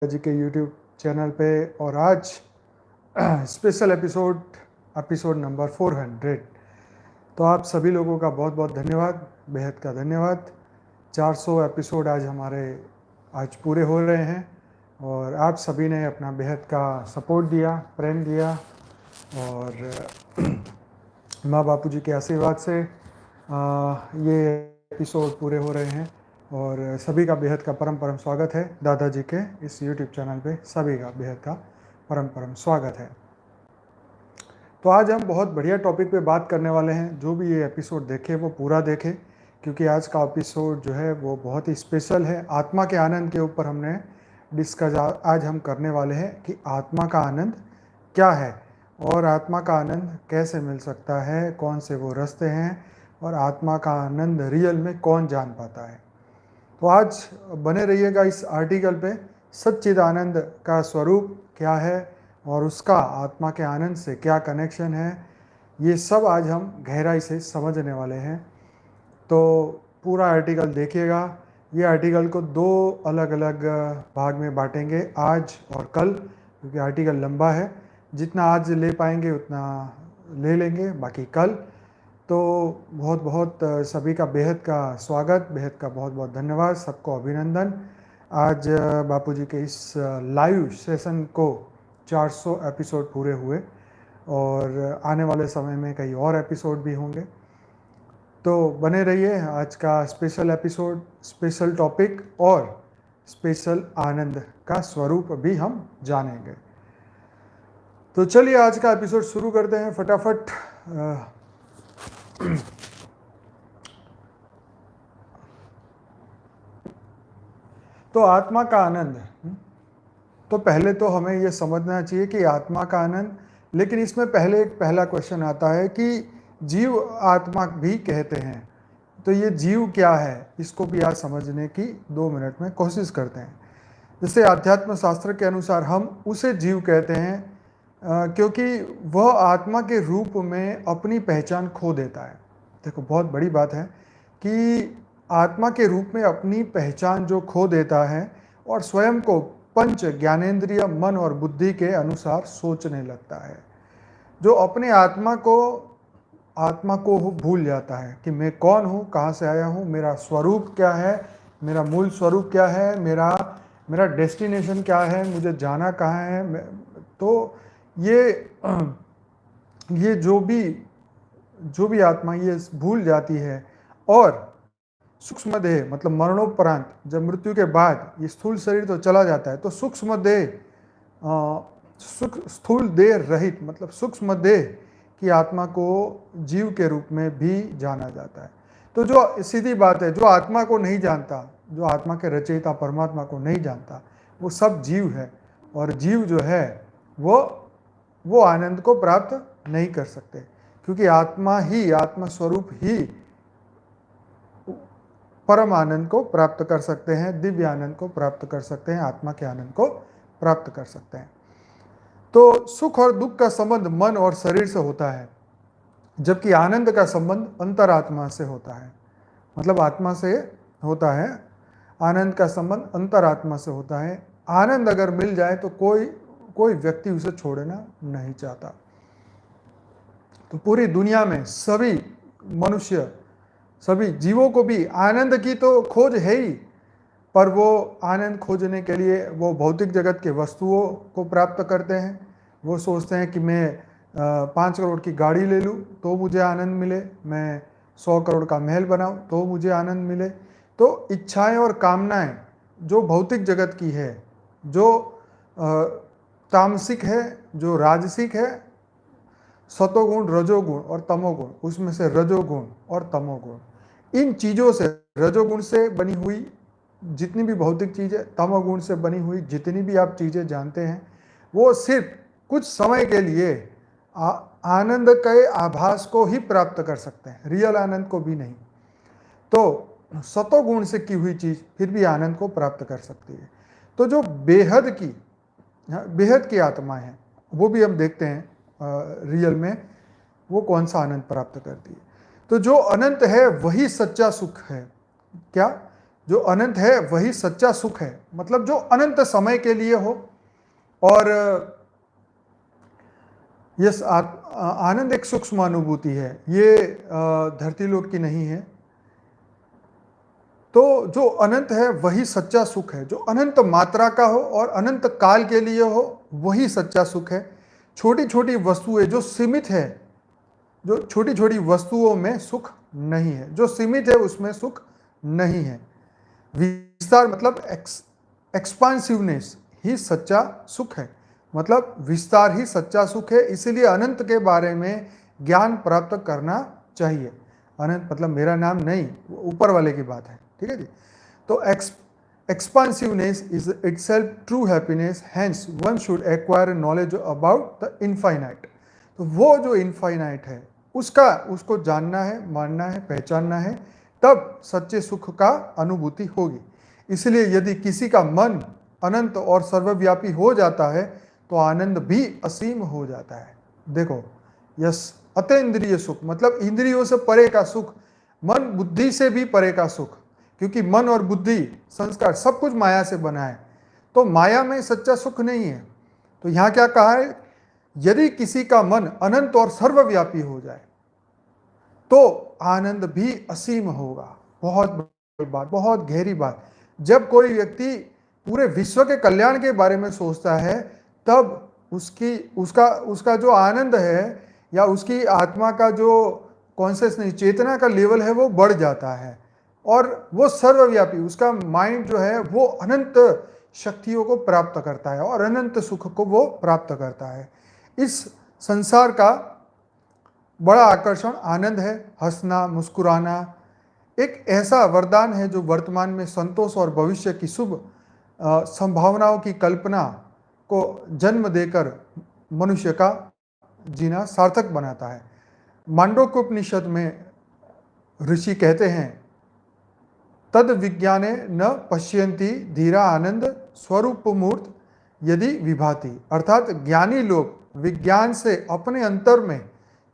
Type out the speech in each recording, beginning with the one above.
जी के YouTube channel पे। और आज स्पेशल एपिसोड नंबर 400। तो आप सभी लोगों का बहुत बहुत धन्यवाद, बेहद का धन्यवाद। 400 एपिसोड आज हमारे पूरे हो रहे हैं और आप सभी ने अपना बेहद का सपोर्ट दिया, प्रेम दिया और माँ बापू जी के आशीर्वाद से ये एपिसोड पूरे हो रहे हैं और सभी का बेहद का परम परम स्वागत है। दादाजी के इस YouTube चैनल पे सभी का बेहद का परम परम स्वागत है। तो आज हम बहुत बढ़िया टॉपिक पे बात करने वाले हैं। जो भी ये एपिसोड देखे वो पूरा देखे, क्योंकि आज का एपिसोड जो है वो बहुत ही स्पेशल है। आत्मा के आनंद के ऊपर हमने डिस्कस आज हम करने वाले हैं कि आत्मा का आनंद क्या है और आत्मा का आनंद कैसे मिल सकता है, कौन से वो रास्ते हैं और आत्मा का आनंद रियल में कौन जान पाता है। तो आज बने रहिएगा इस आर्टिकल पे। सच्चिदानंद का स्वरूप क्या है और उसका आत्मा के आनंद से क्या कनेक्शन है, ये सब आज हम गहराई से समझने वाले हैं। तो पूरा आर्टिकल देखिएगा। ये आर्टिकल को दो अलग अलग भाग में बांटेंगे, आज और कल, क्योंकि आर्टिकल लंबा है। जितना आज ले पाएंगे उतना ले लेंगे, बाकी कल। तो बहुत बहुत सभी का बेहद का स्वागत, बेहद का बहुत बहुत धन्यवाद, सबको अभिनंदन। आज बापूजी के इस लाइव सेशन को 400 एपिसोड पूरे हुए और आने वाले समय में कई और एपिसोड भी होंगे। तो बने रहिए। आज का स्पेशल एपिसोड, स्पेशल टॉपिक और स्पेशल आनंद का स्वरूप भी हम जानेंगे। तो चलिए आज का एपिसोड शुरू करते हैं फटाफट। तो आत्मा का आनंद, तो पहले तो हमें ये समझना चाहिए कि आत्मा का आनंद, लेकिन इसमें पहले एक पहला क्वेश्चन आता है कि जीव आत्मा भी कहते हैं। तो ये जीव क्या है, इसको भी आज समझने की 2 मिनट में कोशिश करते हैं। जैसे आध्यात्म शास्त्र के अनुसार हम उसे जीव कहते हैं क्योंकि वह आत्मा के रूप में अपनी पहचान खो देता है। देखो, बहुत बड़ी बात है कि आत्मा के रूप में अपनी पहचान जो खो देता है और स्वयं को पंच ज्ञानेंद्रिय मन और बुद्धि के अनुसार सोचने लगता है, जो अपने आत्मा को भूल जाता है कि मैं कौन हूँ, कहाँ से आया हूँ, मेरा स्वरूप क्या है, मेरा मूल स्वरूप क्या है, मेरा डेस्टिनेशन क्या है, मुझे जाना कहाँ है। तो ये जो भी आत्मा ये भूल जाती है और सूक्ष्म देह, मतलब मरणोपरांत जब मृत्यु के बाद ये स्थूल शरीर तो चला जाता है, तो सूक्ष्म देह स्थूल देह रहित, मतलब सूक्ष्म देह की आत्मा को जीव के रूप में भी जाना जाता है। तो जो सीधी बात है, जो आत्मा को नहीं जानता, जो आत्मा के रचयिता परमात्मा को नहीं जानता, वो सब जीव है। और जीव जो है वो आनंद को प्राप्त नहीं कर सकते, क्योंकि आत्मा स्वरूप ही परम आनंद को प्राप्त कर सकते हैं, दिव्य आनंद को प्राप्त कर सकते हैं, आत्मा के आनंद को प्राप्त कर सकते हैं। तो सुख और दुख का संबंध मन और शरीर से होता है, जबकि आनंद का संबंध अंतरात्मा से होता है। मतलब आत्मा से होता है, आनंद का संबंध अंतरात्मा से होता है। आनंद अगर मिल जाए तो कोई व्यक्ति उसे छोड़ना नहीं चाहता। तो पूरी दुनिया में सभी मनुष्य, सभी जीवों को भी आनंद की तो खोज है ही, पर वो आनंद खोजने के लिए वो भौतिक जगत के वस्तुओं को प्राप्त करते हैं। वो सोचते हैं कि मैं 5 करोड़ की गाड़ी ले लूँ तो मुझे आनंद मिले, मैं 100 करोड़ का महल बनाऊँ तो मुझे आनंद मिले। तो इच्छाएं और कामनाएं जो भौतिक जगत की है, जो तामसिक है, जो राजसिक है, सतोगुण, रजोगुण और तमोगुण, उसमें से रजोगुण और तमोगुण, इन चीज़ों से, रजोगुण से बनी हुई जितनी भी भौतिक चीज़ें, तमोगुण से बनी हुई जितनी भी आप चीज़ें जानते हैं, वो सिर्फ कुछ समय के लिए आनंद के आभास को ही प्राप्त कर सकते हैं, रियल आनंद को भी नहीं। तो सतोगुण से की हुई चीज़ फिर भी आनंद को प्राप्त कर सकती है। तो जो बेहद की आत्मा है, वो भी हम देखते हैं रियल में वो कौन सा आनंद प्राप्त करती है। तो जो अनंत है वही सच्चा सुख है। क्या? जो अनंत है वही सच्चा सुख है, मतलब जो अनंत समय के लिए हो। और ये आनंद एक सूक्ष्म अनुभूति है, ये धरती लोक की नहीं है। तो जो अनंत है वही सच्चा सुख है, जो अनंत मात्रा का हो और अनंत काल के लिए हो वही सच्चा सुख है। छोटी छोटी वस्तुएं जो सीमित है, जो छोटी छोटी वस्तुओं में सुख नहीं है, जो सीमित है उसमें सुख नहीं है। विस्तार मतलब एक्सपांसिवनेस ही सच्चा सुख है, मतलब विस्तार ही सच्चा सुख है। इसीलिए अनंत के बारे में ज्ञान प्राप्त करना चाहिए। अनंत मतलब मेरा नाम नहीं, ऊपर वाले की बात है, ठीक है जी। तो expansiveness is itself true happiness, hence one should acquire knowledge about the infinite. तो वो जो इनफाइनाइट है उसको जानना है, मानना है, पहचानना है, तब सच्चे सुख का अनुभूति होगी। इसलिए यदि किसी का मन अनंत और सर्वव्यापी हो जाता है तो आनंद भी असीम हो जाता है। देखो, यस, अतीन्द्रिय सुख मतलब इंद्रियों से परे का सुख, मन बुद्धि से भी परे का सुख, क्योंकि मन और बुद्धि, संस्कार सब कुछ माया से बना है। तो माया में सच्चा सुख नहीं है। तो यहाँ क्या कहा है, यदि किसी का मन अनंत और सर्वव्यापी हो जाए तो आनंद भी असीम होगा। बहुत बड़ी बात, बहुत गहरी बात। जब कोई व्यक्ति पूरे विश्व के कल्याण के बारे में सोचता है तब उसका जो आनंद है या उसकी आत्मा का जो कॉन्शियसनेस, चेतना का लेवल है वो बढ़ जाता है और वो सर्वव्यापी, उसका माइंड जो है वो अनंत शक्तियों को प्राप्त करता है और अनंत सुख को वो प्राप्त करता है। इस संसार का बड़ा आकर्षण आनंद है। हंसना, मुस्कुराना एक ऐसा वरदान है जो वर्तमान में संतोष और भविष्य की शुभ संभावनाओं की कल्पना को जन्म देकर मनुष्य का जीना सार्थक बनाता है। मांडोक्योपनिषद में ऋषि कहते हैं, तद विज्ञाने न पश्यन्ति धीरा आनंद स्वरूप मूर्त यदि विभाति। अर्थात ज्ञानी लोग विज्ञान से अपने अंतर में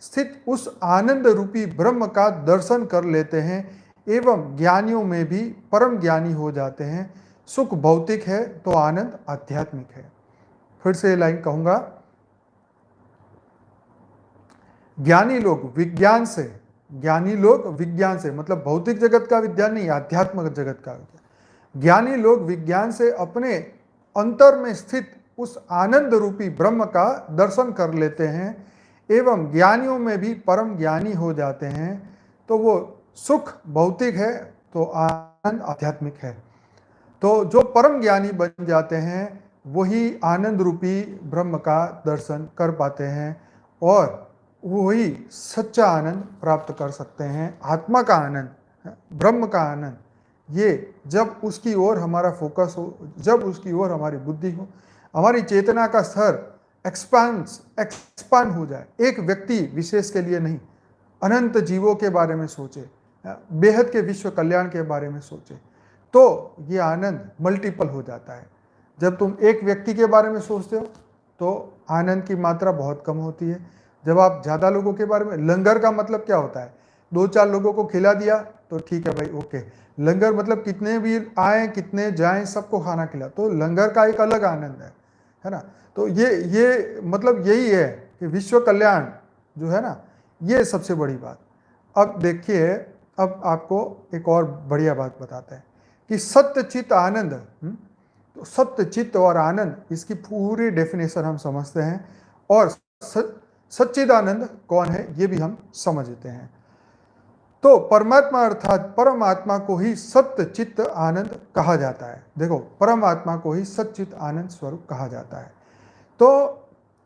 स्थित उस आनंद रूपी ब्रह्म का दर्शन कर लेते हैं एवं ज्ञानियों में भी परम ज्ञानी हो जाते हैं। सुख भौतिक है तो आनंद आध्यात्मिक है। फिर से ये लाइन कहूंगा, ज्ञानी लोग विज्ञान से मतलब भौतिक जगत का विज्ञान नहीं, आध्यात्मिक जगत का विज्ञान। ज्ञानी लोग विज्ञान से अपने अंतर में स्थित उस आनंद रूपी ब्रह्म का दर्शन कर लेते हैं एवं ज्ञानियों में भी परम ज्ञानी हो जाते हैं। तो वो सुख भौतिक है तो आनंद आध्यात्मिक है। तो जो परम ज्ञानी बन जाते हैं वही आनंद रूपी ब्रह्म का दर्शन कर पाते हैं और वही सच्चा आनंद प्राप्त कर सकते हैं। आत्मा का आनंद, ब्रह्म का आनंद, ये जब उसकी ओर हमारा फोकस हो, जब उसकी ओर हमारी बुद्धि हो, हमारी चेतना का स्तर एक्सपांड हो जाए। एक व्यक्ति विशेष के लिए नहीं, अनंत जीवों के बारे में सोचे, बेहद के विश्व कल्याण के बारे में सोचे, तो ये आनंद मल्टीपल हो जाता है। जब तुम एक व्यक्ति के बारे में सोचते हो तो आनंद की मात्रा बहुत कम होती है। जब आप ज़्यादा लोगों के बारे में, लंगर का मतलब क्या होता है, 2-4 लोगों को खिला दिया तो ठीक है भाई, ओके। लंगर मतलब कितने भी आए, कितने जाएं, सबको खाना खिला, तो लंगर का एक अलग आनंद है ना। तो ये मतलब यही है कि विश्व कल्याण जो है ना, ये सबसे बड़ी बात। अब देखिए, अब आपको एक और बढ़िया बात बताते हैं कि सत्य चित्त आनंद। तो सत्य चित्त और आनंद, इसकी पूरी डेफिनेशन हम समझते हैं और सच्चिदानंद कौन है ये भी हम समझते हैं। तो परमात्मा अर्थात परमात्मा को ही सत्य चित्त आनंद कहा जाता है। देखो, परमात्मा को ही सच्चित आनंद स्वरूप कहा जाता है। तो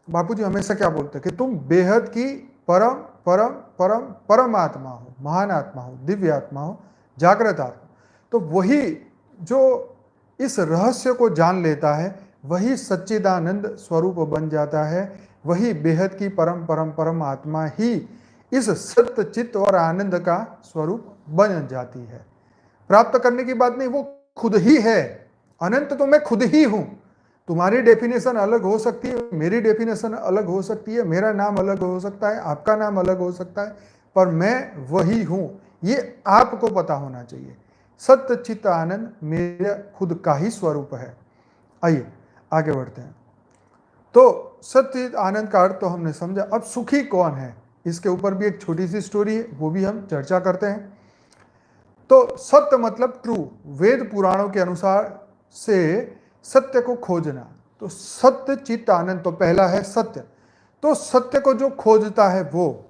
बापूजी हमेशा क्या बोलते हैं कि तुम बेहद की परम परम परम परम आत्मा हो, महान आत्मा हो, दिव्य आत्मा हो, जागृत आत्मा। तो वही जो इस रहस्य को जान लेता है वही सच्चिदानंद स्वरूप बन जाता है। वही बेहद की परम परम परम आत्मा ही इस सत्य चित्त और आनंद का स्वरूप बन जाती है। प्राप्त करने की बात नहीं, वो खुद ही है। अनंत तो मैं खुद ही हूं। तुम्हारी डेफिनेशन अलग हो सकती है, मेरी डेफिनेशन अलग हो सकती है, मेरा नाम अलग हो सकता है, आपका नाम अलग हो सकता है, पर मैं वही हूं। ये आपको पता होना चाहिए। सत्य चित्त आनंद मेरे खुद का ही स्वरूप है। आइए आगे बढ़ते हैं। तो सत्य आनंद का अर्थ तो हमने समझा। अब सुखी कौन है, इसके ऊपर भी एक छोटी सी स्टोरी है, वो भी हम चर्चा करते हैं। तो सत्य मतलब ट्रू, वेद पुराणों के अनुसार से सत्य को खोजना। तो सत्य चित्त आनंद, तो पहला है सत्य। तो सत्य को जो खोजता है वो,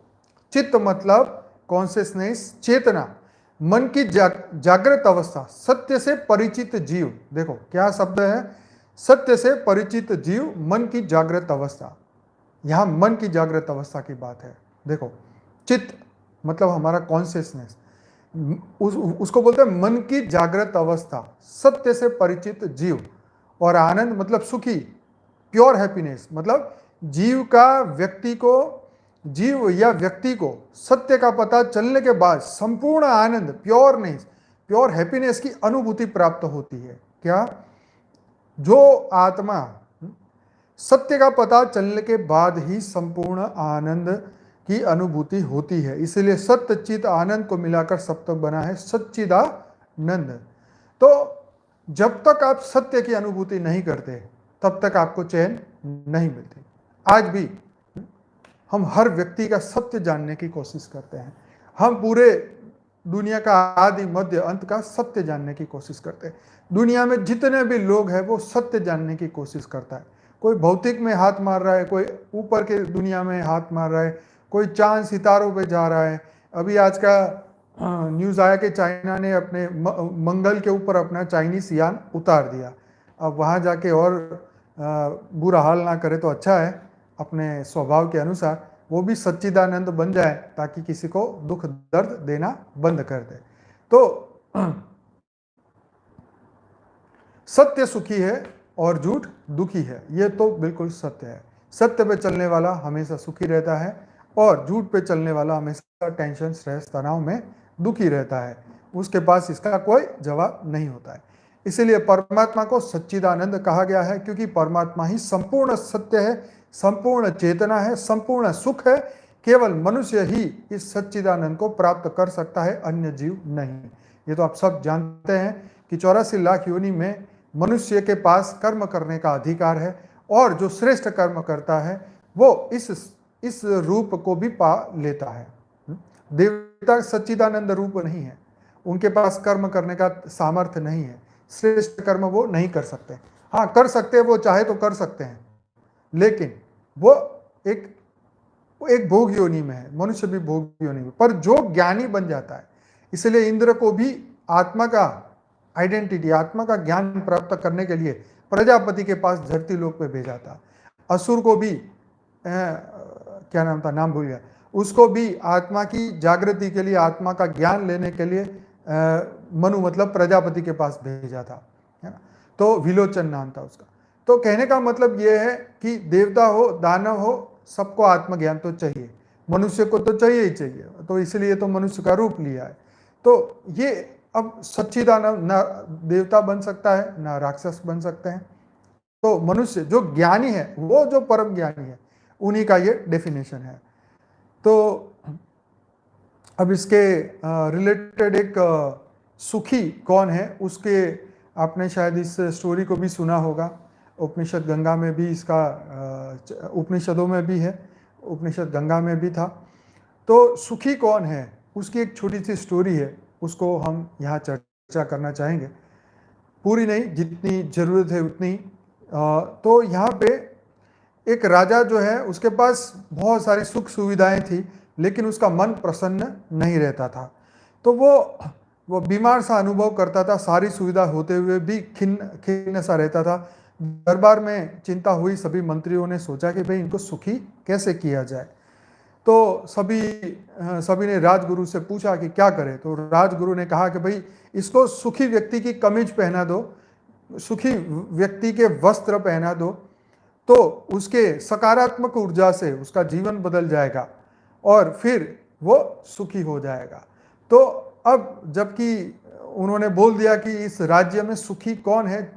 चित्त मतलब कॉन्शियसनेस, चेतना, मन की जागृत अवस्था, सत्य से परिचित जीव। देखो क्या शब्द है, सत्य से परिचित जीव, मन की जागृत अवस्था। यहां मन की जागृत अवस्था की बात है। देखो चित्त मतलब हमारा कॉन्शियसनेस, उसको बोलते हैं मन की जागृत अवस्था, सत्य से परिचित जीव। और आनंद मतलब सुखी, प्योर हैप्पीनेस, मतलब जीव या व्यक्ति को सत्य का पता चलने के बाद संपूर्ण आनंद, प्योर हैप्पीनेस की अनुभूति प्राप्त होती है। क्या? जो आत्मा सत्य का पता चलने के बाद ही संपूर्ण आनंद की अनुभूति होती है। इसलिए सत्य चित आनंद को मिलाकर सप्तक बना है सच्चिदानंद। तो जब तक आप सत्य की अनुभूति नहीं करते तब तक आपको चैन नहीं मिलती। आज भी हम हर व्यक्ति का सत्य जानने की कोशिश करते हैं। हम पूरे दुनिया का आदि मध्य अंत का सत्य जानने की कोशिश करते हैं। दुनिया में जितने भी लोग हैं वो सत्य जानने की कोशिश करता है। कोई भौतिक में हाथ मार रहा है, कोई ऊपर के दुनिया में हाथ मार रहा है, कोई चांद सितारों पे जा रहा है। अभी आज का न्यूज़ आया कि चाइना ने अपने मंगल के ऊपर अपना चाइनीस यान उतार दिया। अब वहाँ जाके और बुरा हाल ना करे तो अच्छा है, अपने स्वभाव के अनुसार वो भी सच्चिदानंद बन जाए ताकि किसी को दुख दर्द देना बंद कर दे। तो सत्य सुखी है और झूठ दुखी है, ये तो बिल्कुल सत्य है। सत्य पे चलने वाला हमेशा सुखी रहता है और झूठ पे चलने वाला हमेशा टेंशन, स्ट्रेस, तनाव में दुखी रहता है। उसके पास इसका कोई जवाब नहीं होता है। इसीलिए परमात्मा को सच्चिदानंद कहा गया है, क्योंकि परमात्मा ही संपूर्ण सत्य है, संपूर्ण चेतना है, संपूर्ण सुख है। केवल मनुष्य ही इस सच्चिदानंद को प्राप्त कर सकता है, अन्य जीव नहीं। ये तो आप सब जानते हैं कि 84 लाख योनि में मनुष्य के पास कर्म करने का अधिकार है, और जो श्रेष्ठ कर्म करता है वो इस रूप को भी पा लेता है। देवता सच्चिदानंद रूप नहीं है, उनके पास कर्म करने का सामर्थ्य नहीं है, श्रेष्ठ कर्म वो नहीं कर सकते। हाँ कर सकते हैं, वो चाहे तो कर सकते हैं, लेकिन वो एक भोग योनि में है, मनुष्य भी भोग योनि में। पर जो ज्ञानी बन जाता है, इसलिए इंद्र को भी आत्मा का आइडेंटिटी, आत्मा का ज्ञान प्राप्त करने के लिए प्रजापति के पास धरती लोक पे भेजा था। असुर को भी क्या नाम था, नाम भूल गया, उसको भी आत्मा की जागृति के लिए, आत्मा का ज्ञान लेने के लिए मनु मतलब प्रजापति के पास भेजा था, है ना। तो विलोचन नाम था उसका। तो कहने का मतलब यह है कि देवता हो, दानव हो, सबको आत्मज्ञान तो चाहिए, मनुष्य को तो चाहिए ही चाहिए। तो इसलिए तो मनुष्य का रूप लिया है। तो ये अब सच्चिदानंद ना देवता बन सकता है ना राक्षस बन सकते हैं। तो मनुष्य जो ज्ञानी है, वो जो परम ज्ञानी है, उन्हीं का ये डेफिनेशन है। तो अब इसके रिलेटेड एक सुखी कौन है, उसके आपने शायद इस स्टोरी को भी सुना होगा। उपनिषद गंगा में भी इसका, उपनिषदों में भी है, उपनिषद गंगा में भी था। तो सुखी कौन है उसकी एक छोटी सी स्टोरी है, उसको हम यहाँ चर्चा करना चाहेंगे। पूरी नहीं, जितनी ज़रूरत है उतनी। तो यहाँ पे एक राजा जो है, उसके पास बहुत सारी सुख सुविधाएं थी, लेकिन उसका मन प्रसन्न नहीं रहता था। तो वो बीमार सा अनुभव करता था, सारी सुविधा होते हुए भी खिन्न सा रहता था। दरबार में चिंता हुई, सभी मंत्रियों ने सोचा कि भाई इनको सुखी कैसे किया जाए। तो सभी ने राजगुरु से पूछा कि क्या करें। तो राजगुरु ने कहा कि भाई इसको सुखी व्यक्ति की कमीज पहना दो, सुखी व्यक्ति के वस्त्र पहना दो, तो उसके सकारात्मक ऊर्जा से उसका जीवन बदल जाएगा और फिर वो सुखी हो जाएगा। तो अब जबकि उन्होंने बोल दिया कि इस राज्य में सुखी कौन है,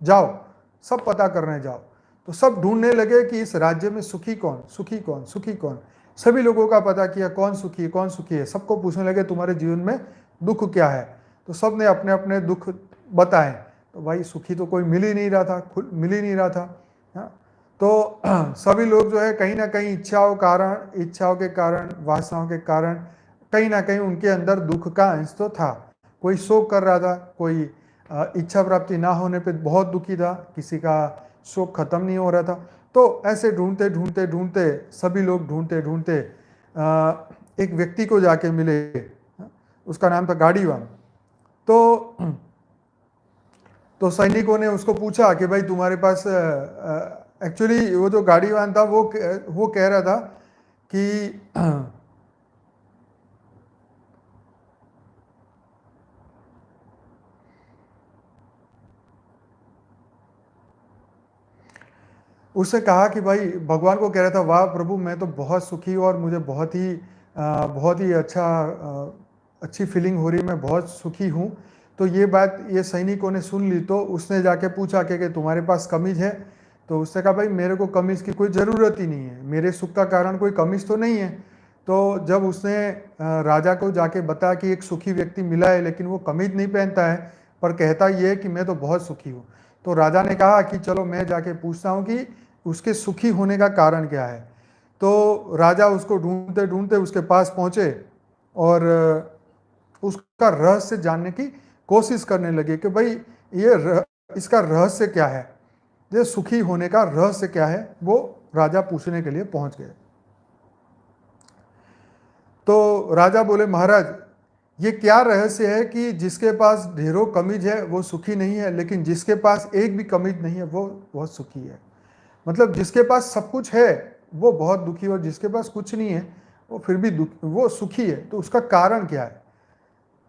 जाओ सब पता करने जाओ। तो सब ढूंढने लगे कि इस राज्य में सुखी कौन, सुखी कौन, सुखी कौन। सभी लोगों का पता किया, कौन सुखी है, कौन सुखी है। सबको पूछने लगे तुम्हारे जीवन में दुख क्या है। तो तो सब ने अपने अपने दुख बताए। तो भाई सुखी तो कोई मिल ही नहीं रहा था, मिल ही नहीं रहा था। हाँ, तो सभी लोग जो है कहीं ना कहीं इच्छाओं के कारण, वासनाओं के कारण कहीं ना कहीं उनके अंदर दुख का अंश तो था। कोई शोक कर रहा था, कोई इच्छा प्राप्ति ना होने पे बहुत दुखी था, किसी का शोक खत्म नहीं हो रहा था। तो ऐसे ढूंढते ढूंढते ढूंढते सभी लोग ढूंढते ढूंढते एक व्यक्ति को जाके मिले, उसका नाम था गाड़ीवान। तो सैनिकों ने उसको पूछा कि भाई तुम्हारे पास, एक्चुअली वो जो गाड़ीवान था वो कह रहा था कि उसने कहा कि भाई भगवान को कह रहा था, वाह प्रभु मैं तो बहुत सुखी हूँ और मुझे बहुत ही अच्छी फीलिंग हो रही, मैं बहुत सुखी हूँ। तो ये बात ये सैनिकों ने सुन ली, तो उसने जाके पूछा कि तुम्हारे पास कमीज है? तो उसने कहा भाई मेरे को कमीज की कोई ज़रूरत ही नहीं है, मेरे सुख का कारण कोई कमीज तो नहीं है। तो जब उसने राजा को जाके बताया कि एक सुखी व्यक्ति मिला है लेकिन वो कमीज नहीं पहनता है पर कहता ये है कि मैं तो बहुत सुखी हूँ, तो राजा ने कहा कि चलो मैं जाके पूछता हूँ कि उसके सुखी होने का कारण क्या है। तो राजा उसको ढूंढते ढूंढते उसके पास पहुंचे और उसका रहस्य जानने की कोशिश करने लगे कि भाई इसका रहस्य क्या है, ये सुखी होने का रहस्य क्या है। वो राजा पूछने के लिए पहुंच गए। तो राजा बोले महाराज ये क्या रहस्य है कि जिसके पास ढेरों कमीज है वो सुखी नहीं है, लेकिन जिसके पास एक भी कमीज नहीं है वो बहुत सुखी है। मतलब जिसके पास सब कुछ है वो बहुत दुखी है और जिसके पास कुछ नहीं है वो फिर भी वो सुखी है। तो उसका कारण क्या है?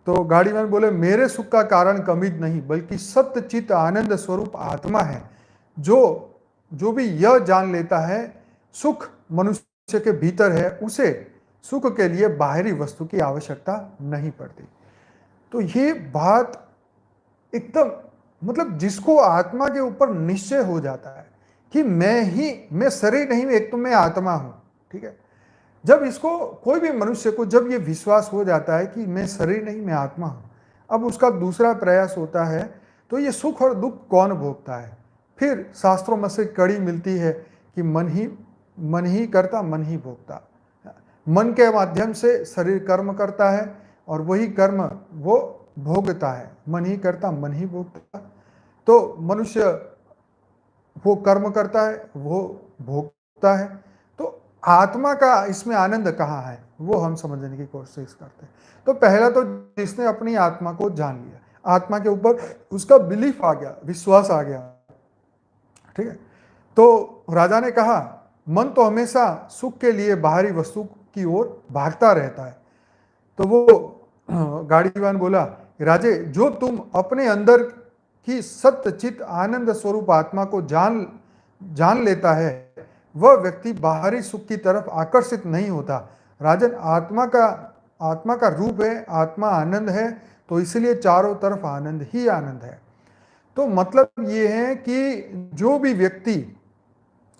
तो गाड़ीवान बोले मेरे सुख का कारण कमीज नहीं बल्कि सत्य चित्त आनंद स्वरूप आत्मा है। जो भी यह जान लेता है सुख मनुष्य के भीतर है, उसे सुख के लिए बाहरी वस्तु की आवश्यकता नहीं पड़ती। तो ये बात एकदम, मतलब जिसको आत्मा के ऊपर निश्चय हो जाता है कि मैं शरीर नहीं, एक तो मैं आत्मा हूं, ठीक है। जब इसको कोई भी मनुष्य को जब ये विश्वास हो जाता है कि मैं शरीर नहीं मैं आत्मा हूं, अब उसका दूसरा प्रयास होता है तो ये सुख और दुख कौन भोगता है। फिर शास्त्रों में से कड़ी मिलती है कि मन ही करता मन ही भोगता। मन के माध्यम से शरीर कर्म करता है और वही कर्म वो भोगता है। मन ही करता मन ही भोगता। तो मनुष्य वो कर्म करता है, वो भोगता है। तो आत्मा का इसमें आनंद कहाँ है वो हम समझने की कोशिश करते हैं। तो पहला तो जिसने अपनी आत्मा को जान लिया, आत्मा के ऊपर उसका बिलीफ आ गया, विश्वास आ गया, ठीक है। तो राजा ने कहा मन तो हमेशा सुख के लिए बाहरी वस्तु की ओर भागता रहता है। तो वो गाड़ीवान बोला राजे जो तुम अपने अंदर की सत्य चित्त आनंद स्वरूप आत्मा को जान लेता है वह व्यक्ति बाहरी सुख की तरफ आकर्षित नहीं होता। राजन आत्मा का रूप है, आत्मा आनंद है, तो इसलिए चारों तरफ आनंद ही आनंद है। तो मतलब ये है कि जो भी व्यक्ति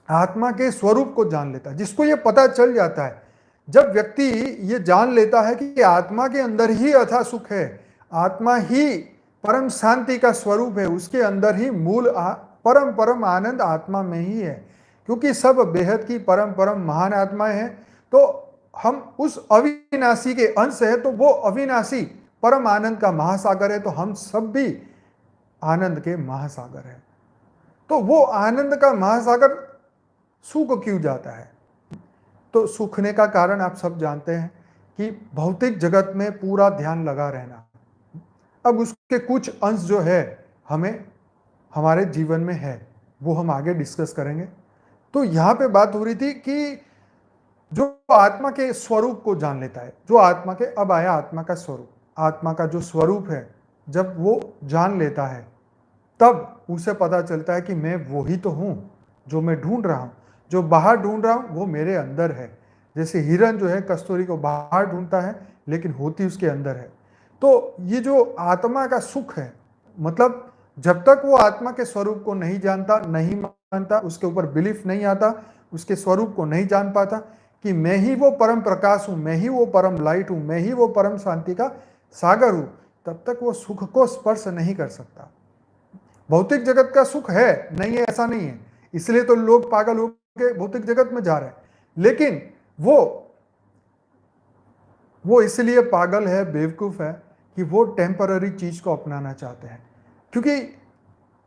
आत्मा के स्वरूप को जान लेता है, जिसको ये पता चल जाता है, जब व्यक्ति ये जान लेता है कि आत्मा के अंदर ही अथा सुख है, आत्मा ही परम शांति का स्वरूप है, उसके अंदर ही मूल परम आनंद आत्मा में ही है, क्योंकि सब बेहद की परम महान आत्माएं हैं। तो हम उस अविनाशी के अंश है, तो वो अविनाशी परम आनंद का महासागर है, तो हम सब भी आनंद के महासागर है। तो वो आनंद का महासागर सूख क्यों जाता है? तो सूखने का कारण आप सब जानते हैं कि भौतिक जगत में पूरा ध्यान लगा रहना। अब उसके कुछ अंश जो है हमें हमारे जीवन में है, वो हम आगे डिस्कस करेंगे। तो यहाँ पे बात हो रही थी कि जो आत्मा के स्वरूप को जान लेता है, जो आत्मा के, अब आया आत्मा का स्वरूप, आत्मा का जो स्वरूप है जब वो जान लेता है तब उसे पता चलता है कि मैं वो ही तो हूँ जो मैं ढूंढ रहा हूँ, जो बाहर ढूंढ रहा हूँ वो मेरे अंदर है। जैसे हिरन जो है कस्तूरी को बाहर ढूंढता है लेकिन होती उसके अंदर है। तो ये जो आत्मा का सुख है, मतलब जब तक वो आत्मा के स्वरूप को नहीं जानता, नहीं मानता, उसके ऊपर बिलीफ नहीं आता, उसके स्वरूप को नहीं जान पाता कि मैं ही वो परम प्रकाश हूँ, मैं ही वो परम लाइट हूँ, मैं ही वो परम शांति का सागर हूँ, तब तक वो सुख को स्पर्श नहीं कर सकता। भौतिक जगत का सुख है, नहीं है ऐसा नहीं है, इसलिए तो लोग पागल होकर भौतिक जगत में जा रहे हैं। लेकिन वो इसलिए पागल है, बेवकूफ है कि वो टेम्पररी चीज को अपनाना चाहते हैं। क्योंकि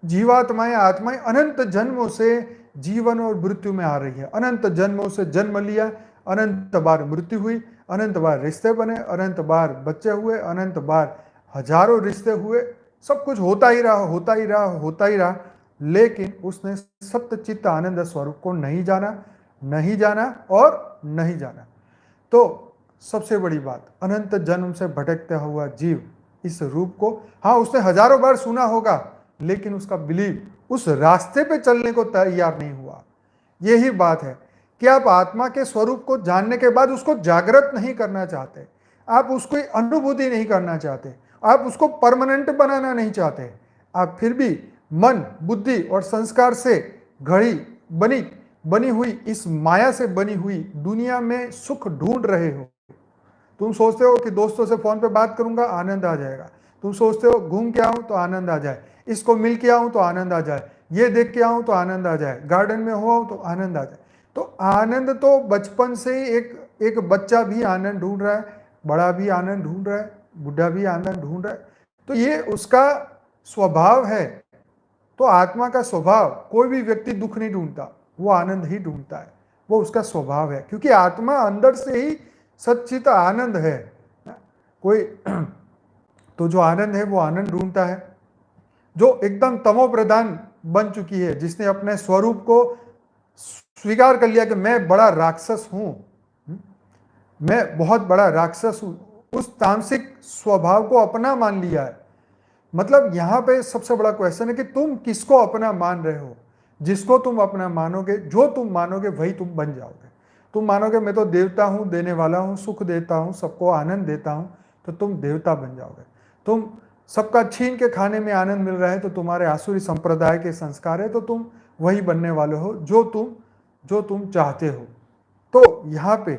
जीवात्माएं, आत्माएं अनंत जन्मों से जीवन और मृत्यु में आ रही है। अनंत जन्मों से जन्म लिया, अनंत बार मृत्यु हुई, अनंत बार रिश्ते बने, अनंत बार बच्चे हुए, अनंत बार हजारों रिश्ते हुए, सब कुछ होता ही रहा, होता ही रहा, होता ही रहा। लेकिन उसने सत्य चित्त आनंद स्वरूप को नहीं जाना, नहीं जाना और नहीं जाना। तो सबसे बड़ी बात, अनंत जन्म से भटकता हुआ जीव इस रूप को, हाँ उसने हजारों बार सुना होगा, लेकिन उसका बिलीव उस रास्ते पे चलने को तैयार नहीं हुआ। यही बात है कि आप आत्मा के स्वरूप को जानने के बाद उसको जागृत नहीं करना चाहते, आप उसको अनुभूति नहीं करना चाहते, आप उसको परमानेंट बनाना नहीं चाहते। आप फिर भी मन, बुद्धि और संस्कार से घड़ी बनी हुई इस माया से बनी हुई दुनिया में सुख ढूंढ रहे हो। तुम सोचते हो कि दोस्तों से फोन पे बात करूंगा आनंद आ जाएगा, तुम सोचते हो घूम के आऊं तो आनंद आ जाए, इसको मिल के आऊं तो आनंद आ जाए, ये देख के आऊं तो आनंद आ जाए, गार्डन में हो तो आनंद आ जाए। तो आनंद तो बचपन से ही एक बच्चा भी आनंद ढूंढ रहा है, बड़ा भी आनंद ढूंढ रहा है, बुढ़ा भी आनंद ढूंढ रहा है। तो ये उसका स्वभाव है। तो आत्मा का स्वभाव, कोई भी व्यक्ति दुख नहीं ढूंढता, वो आनंद ही ढूंढता है, वो उसका स्वभाव है। क्योंकि आत्मा अंदर से ही सच्चित आनंद है। कोई तो जो आनंद है वो आनंद ढूंढता है। जो एकदम तमो प्रधान बन चुकी है, जिसने अपने स्वरूप को स्वीकार कर लिया कि मैं बड़ा राक्षस हूं, मैं बहुत बड़ा राक्षस हूं, उस तामसिक स्वभाव को अपना मान लिया है। मतलब यहां पे सबसे बड़ा क्वेश्चन है कि तुम किसको अपना मान रहे हो। जिसको तुम अपना मानोगे, जो तुम मानोगे वही तुम बन जाओगे। तुम मानोगे मैं तो देवता हूं, देने वाला हूं, सुख देता हूं, सबको आनंद देता हूं, तो तुम देवता बन जाओगे। तुम सबका छीन के खाने में आनंद मिल रहा है तो तुम्हारे आसुरी संप्रदाय के संस्कार है, तो तुम वही बनने वाले हो जो तुम चाहते हो। तो यहाँ पे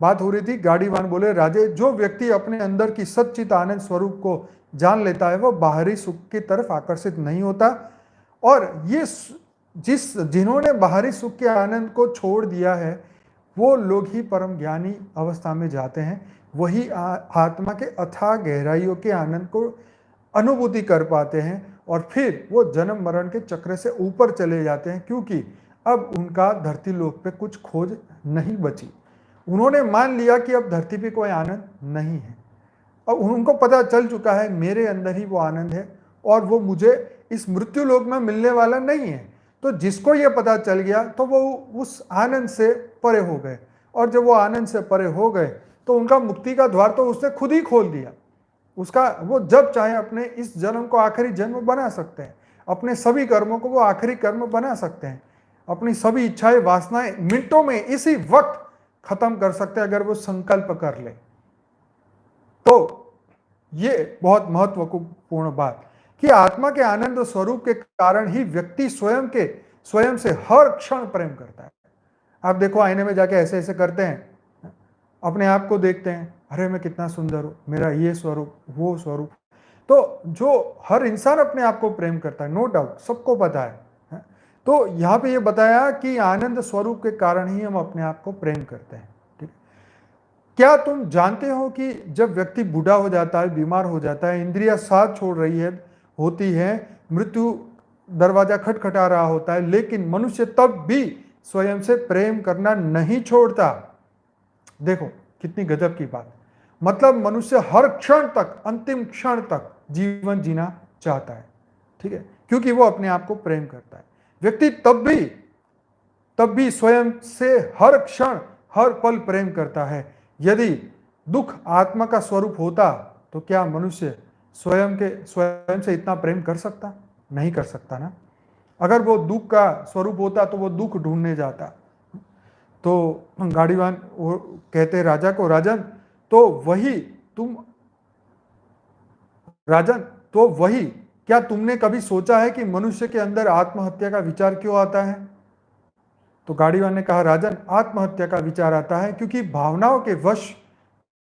बात हो रही थी, गाड़ीवान बोले राजे, जो व्यक्ति अपने अंदर की सच्चित आनंद स्वरूप को जान लेता है वो बाहरी सुख की तरफ आकर्षित नहीं होता। और ये जिन्होंने बाहरी सुख के आनंद को छोड़ दिया है वो लोग ही परम ज्ञानी अवस्था में जाते हैं। वही आत्मा के अथाह गहराइयों के आनंद को अनुभूति कर पाते हैं और फिर वो जन्म मरण के चक्र से ऊपर चले जाते हैं। क्योंकि अब उनका धरती लोक पे कुछ खोज नहीं बची। उन्होंने मान लिया कि अब धरती पे कोई आनंद नहीं है। अब उनको पता चल चुका है मेरे अंदर ही वो आनंद है और वो मुझे इस मृत्यु लोक में मिलने वाला नहीं है। तो जिसको ये पता चल गया तो वो उस आनंद से परे हो गए, और जब वो आनंद से परे हो गए तो उनका मुक्ति का द्वार तो उसने खुद ही खोल दिया। उसका वो जब चाहे अपने इस जन्म को आखिरी जन्म बना सकते हैं, अपने सभी कर्मों को वो आखिरी कर्म बना सकते हैं, अपनी सभी इच्छाएं वासनाएं मिनटों में इसी वक्त खत्म कर सकते हैं अगर वो संकल्प कर ले। तो ये बहुत महत्वपूर्ण बात कि आत्मा के आनंद स्वरूप के कारण ही व्यक्ति स्वयं से हर क्षण प्रेम करता है। आप देखो आईने में जाके ऐसे ऐसे करते हैं, अपने आप को देखते हैं, अरे मैं कितना सुंदर हूं, मेरा ये स्वरूप, वो स्वरूप। तो जो हर इंसान अपने आप को प्रेम करता है, नो डाउट, सबको पता है। तो यहाँ पे ये बताया कि आनंद स्वरूप के कारण ही हम अपने आप को प्रेम करते हैं। ठीक, क्या तुम जानते हो कि जब व्यक्ति बूढ़ा हो जाता है, बीमार हो जाता है, इंद्रियां साथ छोड़ रही होती है, मृत्यु दरवाजा खटखटा रहा होता है, लेकिन मनुष्य तब भी स्वयं से प्रेम करना नहीं छोड़ता। देखो कितनी गजब की बात। मतलब मनुष्य हर क्षण तक, अंतिम क्षण तक जीवन जीना चाहता है। ठीक है, क्योंकि वो अपने आप को प्रेम करता है। व्यक्ति तब भी स्वयं से हर क्षण, हर पल प्रेम करता है। यदि दुख आत्मा का स्वरूप होता तो क्या मनुष्य स्वयं से इतना प्रेम कर सकता? नहीं कर सकता ना। अगर वो दुख का स्वरूप होता तो वो दुख ढूंढने जाता। तो गाड़ीवान वो कहते राजा को, राजन तो वही क्या तुमने कभी सोचा है कि मनुष्य के अंदर आत्महत्या का विचार क्यों आता है? तो गाड़ीवान ने कहा, राजन, आत्महत्या का विचार आता है क्योंकि भावनाओं के वश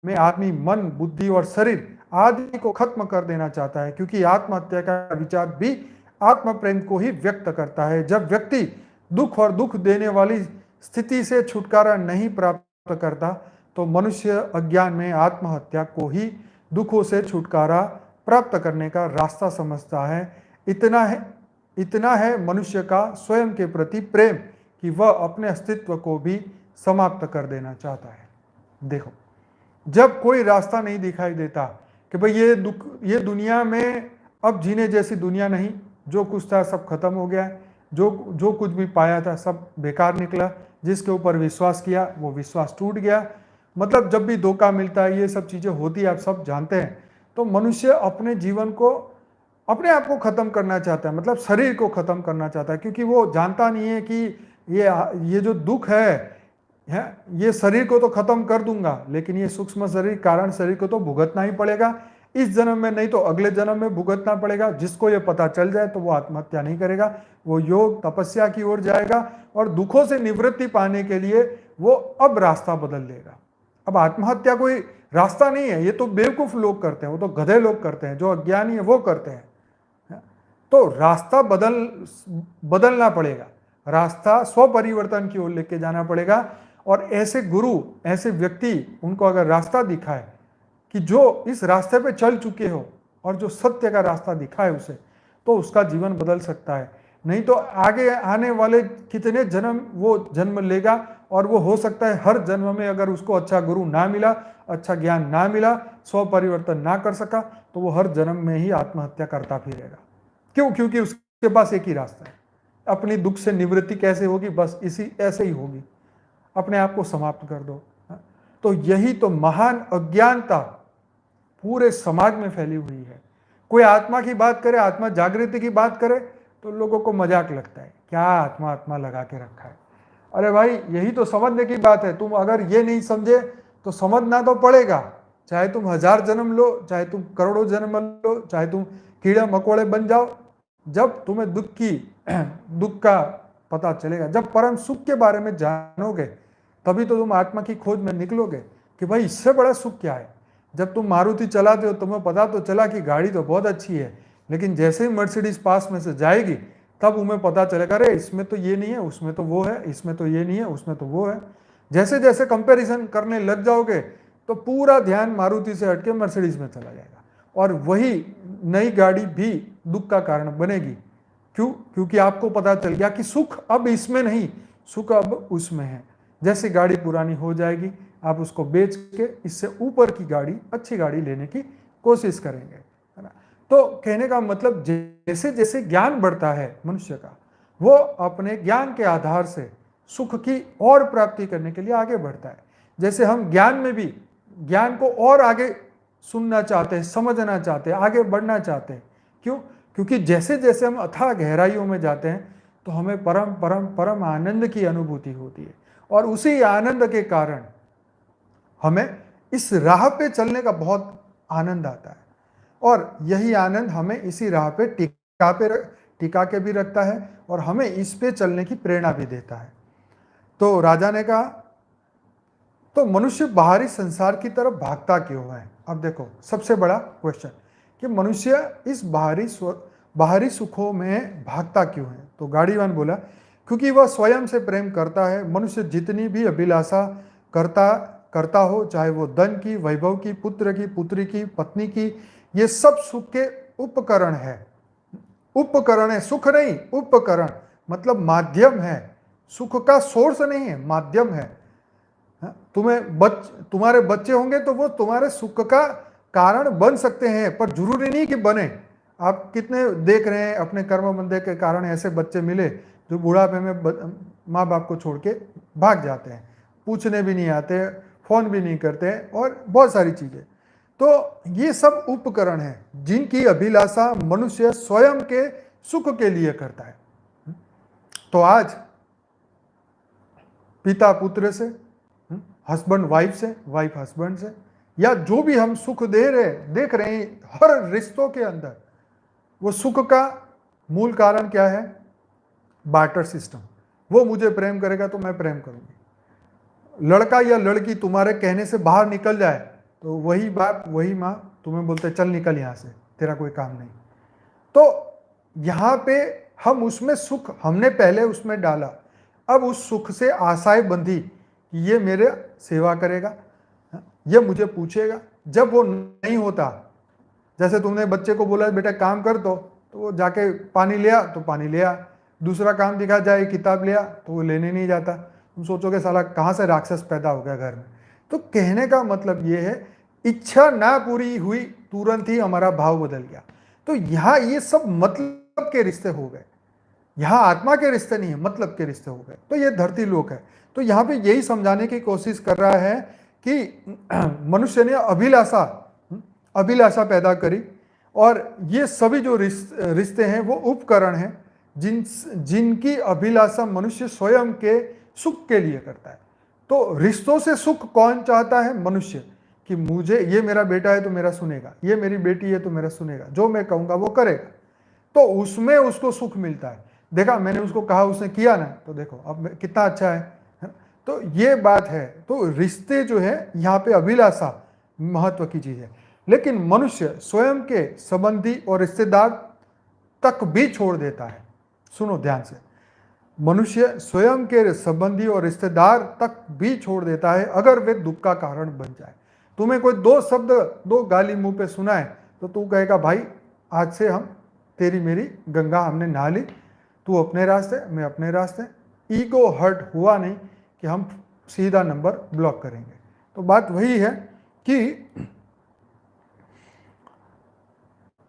में आदमी मन, बुद्धि और शरीर आदि को खत्म कर देना चाहता है, क्योंकि आत्महत्या का विचार भी आत्म प्रेम को ही व्यक्त करता है। जब व्यक्ति दुख और दुख देने वाली स्थिति से छुटकारा नहीं प्राप्त करता तो मनुष्य अज्ञान में आत्महत्या को ही दुखों से छुटकारा प्राप्त करने का रास्ता समझता है। इतना है मनुष्य का स्वयं के प्रति प्रेम कि वह अपने अस्तित्व को भी समाप्त कर देना चाहता है। देखो, जब कोई रास्ता नहीं दिखाई देता कि भाई ये दुनिया में अब जीने जैसी दुनिया नहीं, जो कुछ था सब खत्म हो गया है, जो कुछ भी पाया था सब बेकार निकला, जिसके ऊपर विश्वास किया वो विश्वास टूट गया, मतलब जब भी धोखा मिलता है, ये सब चीज़ें होती है, आप सब जानते हैं। तो मनुष्य अपने जीवन को, अपने आप को ख़त्म करना चाहता है, मतलब शरीर को ख़त्म करना चाहता है, क्योंकि वो जानता नहीं है कि ये जो दुख है ये शरीर को तो खत्म कर दूंगा, लेकिन ये सूक्ष्म शरीर, कारण शरीर को तो भुगतना ही पड़ेगा, इस जन्म में नहीं तो अगले जन्म में भुगतना पड़ेगा। जिसको ये पता चल जाए तो वो आत्महत्या नहीं करेगा, वो योग तपस्या की ओर जाएगा और दुखों से निवृत्ति पाने के लिए वो अब रास्ता बदल लेगा। अब आत्महत्या कोई रास्ता नहीं है, ये तो बेवकूफ लोग करते हैं, वो तो गधे लोग करते हैं, जो अज्ञानी है वो करते हैं। तो रास्ता बदलना पड़ेगा, रास्ता स्वपरिवर्तन की ओर लेके जाना पड़ेगा। और ऐसे गुरु, ऐसे व्यक्ति, उनको अगर रास्ता दिखाए कि जो इस रास्ते पे चल चुके हो और जो सत्य का रास्ता दिखाए उसे, तो उसका जीवन बदल सकता है। नहीं तो आगे आने वाले कितने जन्म वो जन्म लेगा और वो हो सकता है हर जन्म में अगर उसको अच्छा गुरु ना मिला, अच्छा ज्ञान ना मिला, स्व परिवर्तन ना कर सका, तो वो हर जन्म में ही आत्महत्या करता फिरेगा। क्यों? क्योंकि उसके पास एक ही रास्ता है। अपनी दुख से निवृत्ति कैसे होगी? बस ऐसे ही होगी, अपने आप को समाप्त कर दो। तो यही तो महान अज्ञानता पूरे समाज में फैली हुई है। कोई आत्मा की बात करे, आत्मा जागृति की बात करे तो लोगों को मजाक लगता है, क्या आत्मा लगा के रखा है। अरे भाई, यही तो समझने की बात है। तुम अगर ये नहीं समझे तो समझना तो पड़ेगा, चाहे तुम 1000 जन्म लो, चाहे तुम करोड़ों जन्म लो, चाहे तुम कीड़े मकोड़े बन जाओ, जब तुम्हें दुख का पता चलेगा, जब परम सुख के बारे में जानोगे, तभी तो तुम आत्मा की खोज में निकलोगे कि भाई इससे बड़ा सुख क्या है। जब तुम मारुति चलाते हो, तुम्हें पता तो चला कि गाड़ी तो बहुत अच्छी है, लेकिन जैसे ही मर्सिडीज पास में से जाएगी तब तुम्हें पता चलेगा, अरे इसमें तो ये नहीं है, उसमें तो वो है, इसमें तो ये नहीं है, उसमें तो वो है। जैसे जैसे कंपैरिजन करने लग जाओगे तो पूरा ध्यान मारुति से हटके मर्सिडीज में चला जाएगा, और वही नई गाड़ी भी दुख का कारण बनेगी। क्यों? क्योंकि आपको पता चल गया कि सुख अब इसमें नहीं, सुख अब उसमें है। जैसे गाड़ी पुरानी हो जाएगी, आप उसको बेच के इससे ऊपर की गाड़ी, अच्छी गाड़ी लेने की कोशिश करेंगे, है ना। तो कहने का मतलब, जैसे जैसे ज्ञान बढ़ता है मनुष्य का, वो अपने ज्ञान के आधार से सुख की और प्राप्ति करने के लिए आगे बढ़ता है। जैसे हम ज्ञान में भी ज्ञान को और आगे सुनना चाहते हैं, समझना चाहते हैं, आगे बढ़ना चाहते हैं। क्यों? क्योंकि जैसे जैसे हम अथाह गहराइयों में जाते हैं तो हमें परम परम परम आनंद की अनुभूति होती है, और उसी आनंद के कारण हमें इस राह पे चलने का बहुत आनंद आता है, और यही आनंद हमें इसी राह पे टिका के भी रखता है और हमें इस पे चलने की प्रेरणा भी देता है। तो राजा ने कहा, तो मनुष्य बाहरी संसार की तरफ भागता क्यों है? अब देखो, सबसे बड़ा क्वेश्चन कि मनुष्य इस बाहरी सुखों में भागता क्यों है? तो गाड़ीवान बोला, क्योंकि वह स्वयं से प्रेम करता है। मनुष्य जितनी भी अभिलाषा करता हो, चाहे वो धन की, वैभव की, पुत्र की, पुत्री की, पत्नी की, ये सब सुख के उपकरण है। उपकरण है, सुख नहीं, उपकरण मतलब माध्यम है। सुख का सोर्स नहीं है, माध्यम है। तुम्हारे बच्चे होंगे तो वो तुम्हारे सुख का कारण बन सकते हैं, पर जरूरी नहीं कि बने। आप कितने देख रहे हैं अपने कर्म बंधे के कारण ऐसे बच्चे मिले जो बुढ़ापे में माँ बाप को छोड़ के भाग जाते हैं, पूछने भी नहीं आते, फोन भी नहीं करते, और बहुत सारी चीजें। तो ये सब उपकरण हैं जिनकी अभिलाषा मनुष्य स्वयं के सुख के लिए करता है। तो आज पिता पुत्र से, हस्बैंड वाइफ से, वाइफ हस्बैंड से, या जो भी हम सुख देख रहे हैं हर रिश्तों के अंदर, वो सुख का मूल कारण क्या है? Barter system. वो मुझे प्रेम करेगा तो मैं प्रेम करूंगी। लड़का या लड़की तुम्हारे कहने से बाहर निकल जाए तो वही बाप, वही माँ तुम्हें बोलते चल निकल यहाँ से, तेरा कोई काम नहीं। तो यहाँ पे हम उसमें सुख हमने पहले उसमें डाला, अब उस सुख से आशाएं बंधी कि ये मेरे सेवा करेगा, ये मुझे पूछेगा। जब वो नहीं होता, जैसे तुमने बच्चे को बोला बेटा काम कर तो वो जाके पानी ले आ तो पानी ले आ, दूसरा काम दिखा जाए किताब ले आ तो वो लेने नहीं जाता। तुम सोचोगे साला कहाँ से राक्षस पैदा हो गया घर में। तो कहने का मतलब ये है, इच्छा ना पूरी हुई तुरंत ही हमारा भाव बदल गया। तो यहाँ ये सब मतलब के रिश्ते हो गए, यहाँ आत्मा के रिश्ते नहीं है, मतलब के रिश्ते हो गए। तो ये धरती लोक है। तो यहाँ पे यही समझाने की कोशिश कर रहा है कि मनुष्य ने अभिलाषा पैदा करी, और ये सभी जो रिश्ते हैं वो उपकरण हैं जिनकी अभिलाषा मनुष्य स्वयं के सुख के लिए करता है। तो रिश्तों से सुख कौन चाहता है? मनुष्य, कि मुझे ये मेरा बेटा है तो मेरा सुनेगा, ये मेरी बेटी है तो मेरा सुनेगा, जो मैं कहूँगा वो करेगा, तो उसमें उसको सुख मिलता है। देखा मैंने उसको कहा, उसने किया ना, तो देखो अब कितना अच्छा है। तो ये बात है। तो रिश्ते जो है यहाँ पे अभिलाषा महत्व की चीज है। लेकिन मनुष्य स्वयं के संबंधी और रिश्तेदार तक भी छोड़ देता है। सुनो ध्यान से, मनुष्य स्वयं के संबंधी और रिश्तेदार तक भी छोड़ देता है अगर वे दुख का कारण बन जाए। तुम्हें कोई दो शब्द, दो गाली मुंह पे सुनाए तो तू कहेगा भाई आज से हम तेरी मेरी गंगा हमने नहा ली, तू अपने रास्ते मैं अपने रास्ते। ईगो हर्ट हुआ नहीं कि हम सीधा नंबर ब्लॉक करेंगे। तो बात वही है कि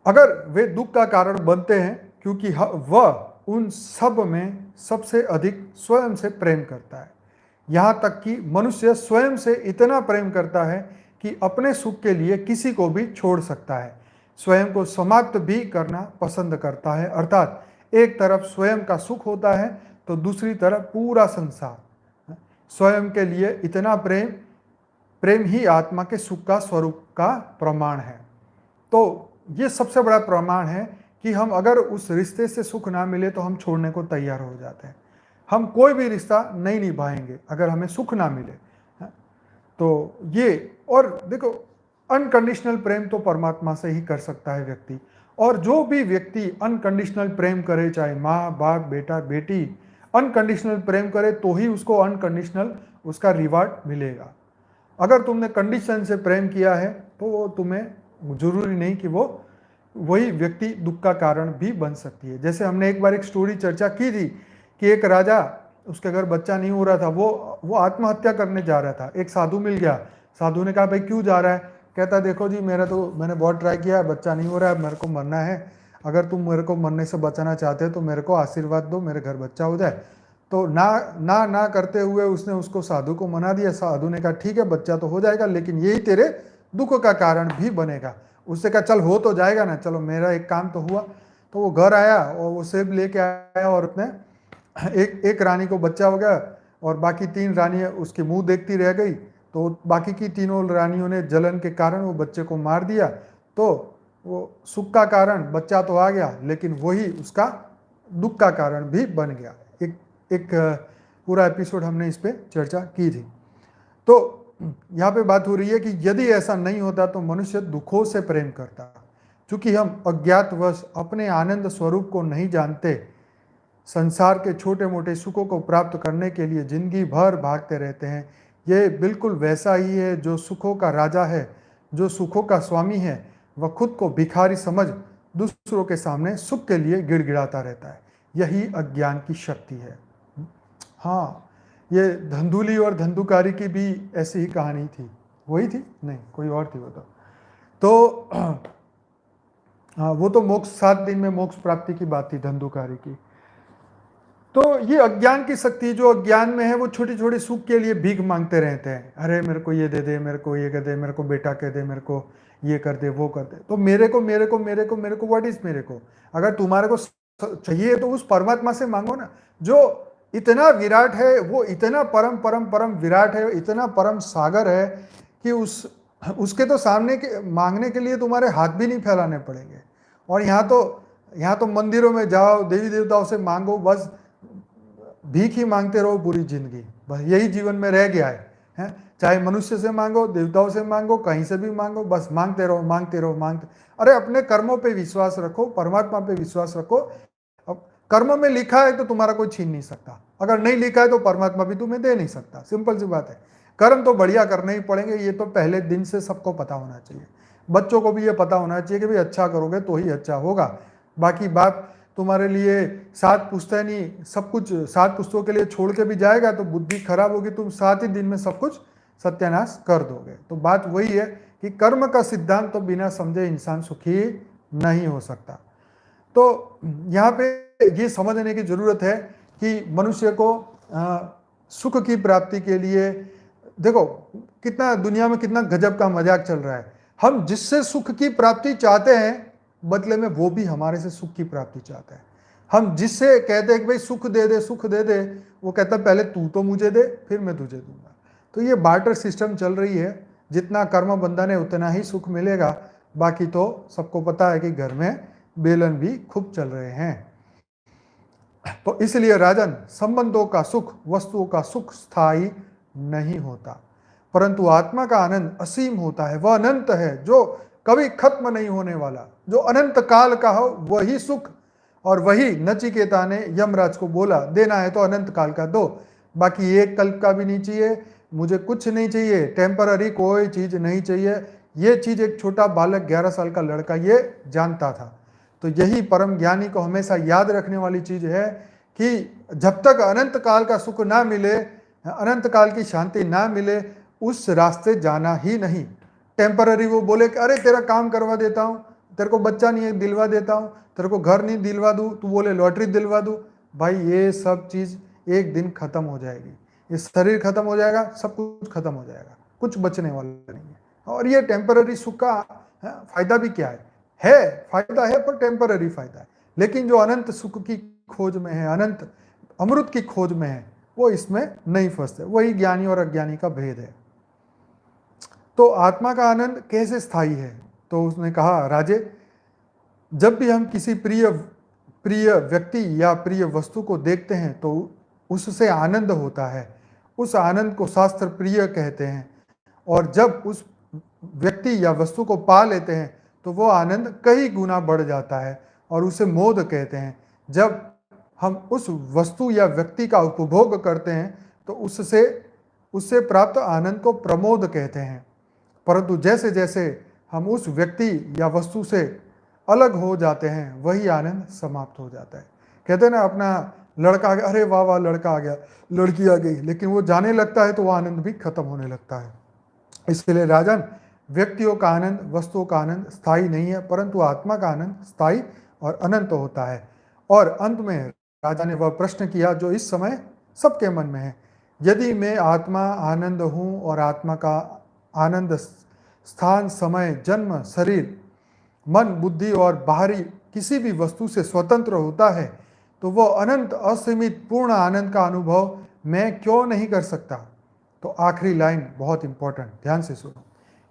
अगर वे दुख का कारण बनते हैं क्योंकि वह उन सब में सबसे अधिक स्वयं से प्रेम करता है। यहाँ तक कि मनुष्य स्वयं से इतना प्रेम करता है कि अपने सुख के लिए किसी को भी छोड़ सकता है, स्वयं को समाप्त भी करना पसंद करता है। अर्थात एक तरफ स्वयं का सुख होता है तो दूसरी तरफ पूरा संसार। स्वयं के लिए इतना प्रेम ही आत्मा के सुख का स्वरूप का प्रमाण है। तो ये सबसे बड़ा प्रमाण है कि हम अगर उस रिश्ते से सुख ना मिले तो हम छोड़ने को तैयार हो जाते हैं। हम कोई भी रिश्ता नहीं निभाएंगे अगर हमें सुख ना मिले। तो ये, और देखो अनकंडीशनल प्रेम तो परमात्मा से ही कर सकता है व्यक्ति, और जो भी व्यक्ति अनकंडीशनल प्रेम करे, चाहे माँ बाप बेटा बेटी, अनकंडीशनल प्रेम करे तो ही उसको अनकंडीशनल उसका रिवार्ड मिलेगा। अगर तुमने कंडीशन से प्रेम किया है तो तुम्हें जरूरी नहीं कि वो वही व्यक्ति दुख का कारण भी बन सकती है। जैसे हमने एक बार एक स्टोरी चर्चा की थी कि एक राजा, उसके घर बच्चा नहीं हो रहा था, वो आत्महत्या करने जा रहा था। एक साधु मिल गया, साधु ने कहा भाई क्यों जा रहा है? कहता देखो जी मैंने बहुत ट्राई किया है, बच्चा नहीं हो रहा है, मेरे को मरना है, अगर तुम मेरे को मरने से बचाना चाहते हो तो मेरे को आशीर्वाद दो, मेरे घर बच्चा हो जाए। तो ना करते हुए उसने उसको साधु को मना दिया। साधु ने कहा ठीक है बच्चा तो हो जाएगा लेकिन यही तेरे दुख का कारण भी बनेगा। उससे कहा चल हो तो जाएगा ना, चलो मेरा एक काम तो हुआ। तो वो घर आया और वो सेब लेके आया और उसने एक रानी को बच्चा हो गया और बाकी 3 रानियां उसके मुंह देखती रह गई। तो बाकी की 3 रानियों ने जलन के कारण वो बच्चे को मार दिया। तो वो सुख का कारण बच्चा तो आ गया लेकिन वही उसका दुख का कारण भी बन गया। एक पूरा एपिसोड हमने इस पर चर्चा की थी। तो यहाँ पे बात हो रही है कि यदि ऐसा नहीं होता तो मनुष्य दुखों से प्रेम करता। चूंकि हम अज्ञातवश अपने आनंद स्वरूप को नहीं जानते, संसार के छोटे मोटे सुखों को प्राप्त करने के लिए जिंदगी भर भागते रहते हैं। ये बिल्कुल वैसा ही है जो सुखों का राजा है, जो सुखों का स्वामी है, वह खुद को भिखारी समझ दूसरों के सामने सुख के लिए गिड़गिड़ाता रहता है। यही अज्ञान की शक्ति है। हाँ, ये धंधुली और धंधुकारी की भी ऐसी ही कहानी थी। वही थी? नहीं, कोई और थी वो तो हाँ, वो तो मोक्ष 7 दिन में मोक्ष प्राप्ति की बात थी धंधुकारी की। तो ये अज्ञान की शक्ति, जो अज्ञान में है वो छोटी छोटी सुख के लिए भीख मांगते रहते हैं। अरे मेरे को ये दे दे, मेरे को ये कर दे, मेरे को बेटा कह दे, मेरे को ये कर दे, वो कर दे। तो मेरे को व्हाट इज मेरे को? अगर तुम्हारे को चाहिए तो उस परमात्मा से मांगो ना, जो इतना विराट है, वो इतना परम परम परम विराट है, इतना परम सागर है कि उसके तो सामने के मांगने के लिए तुम्हारे हाथ भी नहीं फैलाने पड़ेंगे। और यहाँ तो मंदिरों में जाओ, देवी देवताओं से मांगो, बस भीख ही मांगते रहो पूरी जिंदगी, बस यही जीवन में रह गया है। हैं। चाहे मनुष्य से मांगो, देवताओं से मांगो, कहीं से भी मांगो, बस मांगते रहो मांगते रहो मांगते। अरे अपने कर्मों पे विश्वास रखो, परमात्मा पे विश्वास रखो। अब कर्म में लिखा है तो तुम्हारा कोई छीन नहीं सकता, अगर नहीं लिखा है तो परमात्मा भी तुम्हें दे नहीं सकता। सिंपल सी बात है। कर्म तो बढ़िया करने ही पड़ेंगे, ये तो पहले दिन से सबको पता होना चाहिए। बच्चों को भी ये पता होना चाहिए कि भाई अच्छा करोगे तो ही अच्छा होगा। बाकी बात तुम्हारे लिए 7 पुश्तैनी सब कुछ 7 पुश्तों के लिए छोड़ के भी जाएगा तो बुद्धि खराब होगी, तुम 7 ही दिन में सब कुछ सत्यानाश कर दोगे। तो बात वही है कि कर्म का सिद्धांत तो बिना समझे इंसान सुखी नहीं हो सकता। तो यहाँ पे ये समझने की जरूरत है कि मनुष्य को सुख की प्राप्ति के लिए, देखो कितना दुनिया में कितना गजब का मजाक चल रहा है। हम जिससे सुख की प्राप्ति चाहते हैं बदले में वो भी हमारे से सुख की प्राप्ति चाहता है। हम जिससे कहते हैं कि भाई सुख दे दे सुख दे दे, वो कहता है पहले तू तो मुझे दे फिर मैं तुझे दूंगा। तो ये बार्टर सिस्टम चल रही है। जितना कर्म बंधन है उतना ही सुख मिलेगा। बाकी तो सबको पता है कि घर में बेलन भी खूब चल रहे हैं। तो इसलिए राजन, संबंधों का सुख, वस्तुओं का सुख स्थायी नहीं होता, परंतु आत्मा का आनंद असीम होता है। वह अनंत है, जो कभी खत्म नहीं होने वाला, जो अनंत काल का हो वही सुख। और वही नचिकेता ने यमराज को बोला, देना है तो अनंत काल का दो, बाकी एक कल्प का भी नहीं चाहिए, मुझे कुछ नहीं चाहिए, टेम्पररी कोई चीज नहीं चाहिए। ये चीज एक छोटा बालक 11 साल का लड़का ये जानता था। तो यही परम ज्ञानी को हमेशा याद रखने वाली चीज है कि जब तक अनंत काल का सुख ना मिले, अनंत काल की शांति ना मिले, उस रास्ते जाना ही नहीं। टेम्पररी वो बोले कि अरे तेरा काम करवा देता हूँ, तेरे को बच्चा नहीं है दिलवा देता हूँ, तेरे को घर नहीं दिलवा दूँ, तू बोले लॉटरी दिलवा दूँ। भाई ये सब चीज़ एक दिन खत्म हो जाएगी। ये शरीर खत्म हो जाएगा, सब कुछ खत्म हो जाएगा, कुछ बचने वाला नहीं है। और ये टेम्पररी सुख का फायदा भी क्या है फायदा है पर टेम्पररी फायदा है। लेकिन जो अनंत सुख की खोज में है, अनंत अमृत की खोज में है, वो इसमें नहीं फंसते। वही ज्ञानी और अज्ञानी का भेद है। तो आत्मा का आनंद कैसे स्थायी है? तो उसने कहा, राजे, जब भी हम किसी प्रिय व्यक्ति या प्रिय वस्तु को देखते हैं तो उससे आनंद होता है। उस आनंद को शास्त्र प्रिय कहते हैं। और जब उस व्यक्ति या वस्तु को पा लेते हैं तो वो आनंद कई गुना बढ़ जाता है और उसे मोद कहते हैं। जब हम उस वस्तु या व्यक्ति का उपभोग करते हैं तो उससे प्राप्त आनंद को प्रमोद कहते हैं। परंतु जैसे जैसे हम उस व्यक्ति या वस्तु से अलग हो जाते हैं वही आनंद समाप्त हो जाता है। कहते हैं ना, अपना लड़का आ गया, अरे वाह वाह लड़का आ गया, लड़की आ गई, लेकिन वो जाने लगता है तो वो आनंद भी खत्म होने लगता है। इसलिए राजन, व्यक्तियों का आनंद, वस्तुओं का आनंद स्थायी नहीं है, परंतु आत्मा का आनंद स्थायी और अनंत होता है। और अंत में राजा ने वह प्रश्न किया जो इस समय सबके मन में है, यदि मैं आत्मा आनंद हूँ और आत्मा का आनंद स्थान, समय, जन्म, शरीर, मन, बुद्धि और बाहरी किसी भी वस्तु से स्वतंत्र होता है तो वह अनंत असीमित पूर्ण आनंद का अनुभव मैं क्यों नहीं कर सकता? तो आखिरी लाइन बहुत इंपॉर्टेंट, ध्यान से सुनो।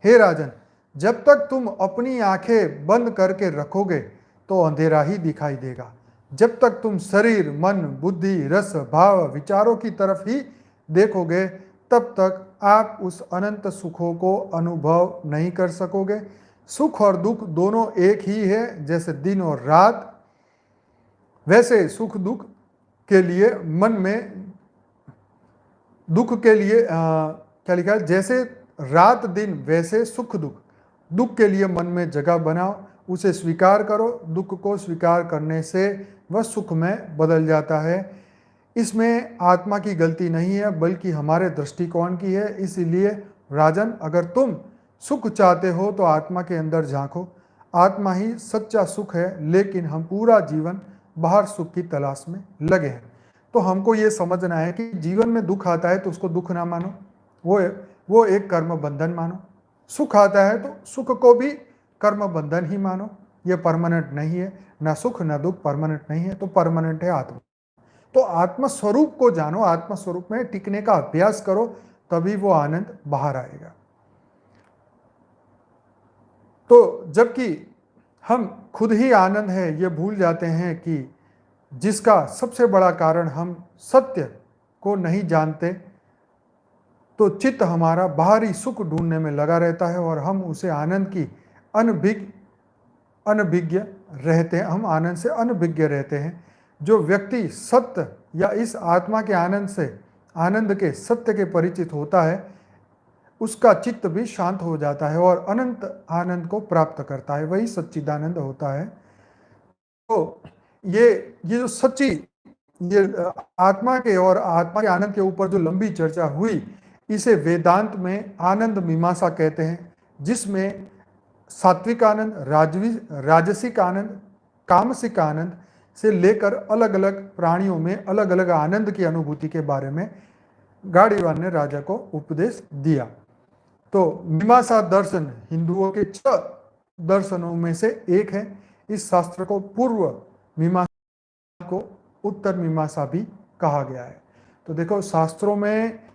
हे राजन, जब तक तुम अपनी आंखें बंद करके रखोगे तो अंधेरा ही दिखाई देगा। जब तक तुम शरीर, मन, बुद्धि, रस, भाव, विचारों की तरफ ही देखोगे तब तक आप उस अनंत सुखों को अनुभव नहीं कर सकोगे। सुख और दुख दोनों एक ही है, जैसे दिन और रात, वैसे सुख दुख के लिए मन में, दुख के लिए क्या लिखा है, जैसे रात दिन वैसे सुख दुख, दुख के लिए मन में जगह बनाओ, उसे स्वीकार करो। दुख को स्वीकार करने से वह सुख में बदल जाता है। इसमें आत्मा की गलती नहीं है बल्कि हमारे दृष्टिकोण की है। इसलिए राजन, अगर तुम सुख चाहते हो तो आत्मा के अंदर झांको। आत्मा ही सच्चा सुख है, लेकिन हम पूरा जीवन बाहर सुख की तलाश में लगे हैं। तो हमको ये समझना है कि जीवन में दुख आता है तो उसको दुख ना मानो, वो एक कर्म बंधन मानो। सुख आता है तो सुख को भी कर्म बंधन ही मानो। ये परमानेंट नहीं है, ना सुख ना दुख परमानेंट नहीं है, तो परमानेंट है आत्मा। तो आत्मा स्वरूप को जानो, आत्मा स्वरूप में टिकने का अभ्यास करो, तभी वो आनंद बाहर आएगा। तो जबकि हम खुद ही आनंद है ये भूल जाते हैं कि जिसका सबसे बड़ा कारण हम सत्य को नहीं जानते, तो चित्त हमारा बाहरी सुख ढूंढने में लगा रहता है और हम उसे आनंद की अनभिज्ञ रहते हैं, हम आनंद से अनभिज्ञ रहते हैं। जो व्यक्ति सत्य या इस आत्मा के आनंद के सत्य के परिचित होता है, उसका चित्त भी शांत हो जाता है और अनंत आनंद को प्राप्त करता है, वही सच्चिदानंद होता है। तो ये जो सच्ची ये आत्मा के और आत्मा के आनंद के ऊपर जो लंबी चर्चा हुई, इसे वेदांत में आनंद मीमांसा कहते हैं, जिसमें सात्विक आनंद, राजसिक आनंद, कामसिक आनंद से लेकर अलग अलग प्राणियों में अलग अलग आनंद की अनुभूति के बारे में गाड़ीवान ने राजा को उपदेश दिया। तो मीमांसा दर्शन हिंदुओं के 6 दर्शनों में से एक है। इस शास्त्र को पूर्व मीमांसा को उत्तर मीमांसा भी कहा गया है। तो देखो, शास्त्रों में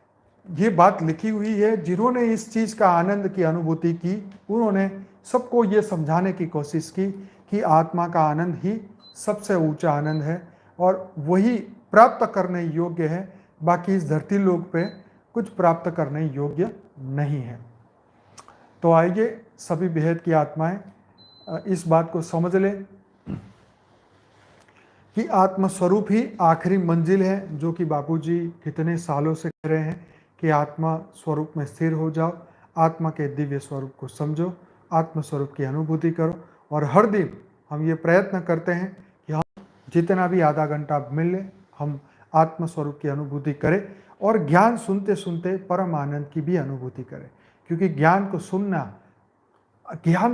ये बात लिखी हुई है, जिन्होंने इस चीज का आनंद की अनुभूति की, उन्होंने सबको ये समझाने की कोशिश की कि आत्मा का आनंद ही सबसे ऊंचा आनंद है और वही प्राप्त करने योग्य है, बाकी इस धरती लोक पे कुछ प्राप्त करने योग्य नहीं है। तो आइए सभी बेहद की आत्माएं इस बात को समझ ले कि आत्मस्वरूप ही आखिरी मंजिल है, जो कि बापूजी कितने सालों से कह रहे हैं कि आत्मा स्वरूप में स्थिर हो जाओ, आत्मा के दिव्य स्वरूप को समझो, आत्म स्वरूप की अनुभूति करो। और हर दिन हम ये प्रयत्न करते हैं कि हम जितना भी आधा घंटा मिल ले, हम आत्म स्वरूप की अनुभूति करें और ज्ञान सुनते सुनते परम आनंद की भी अनुभूति करें। क्योंकि ज्ञान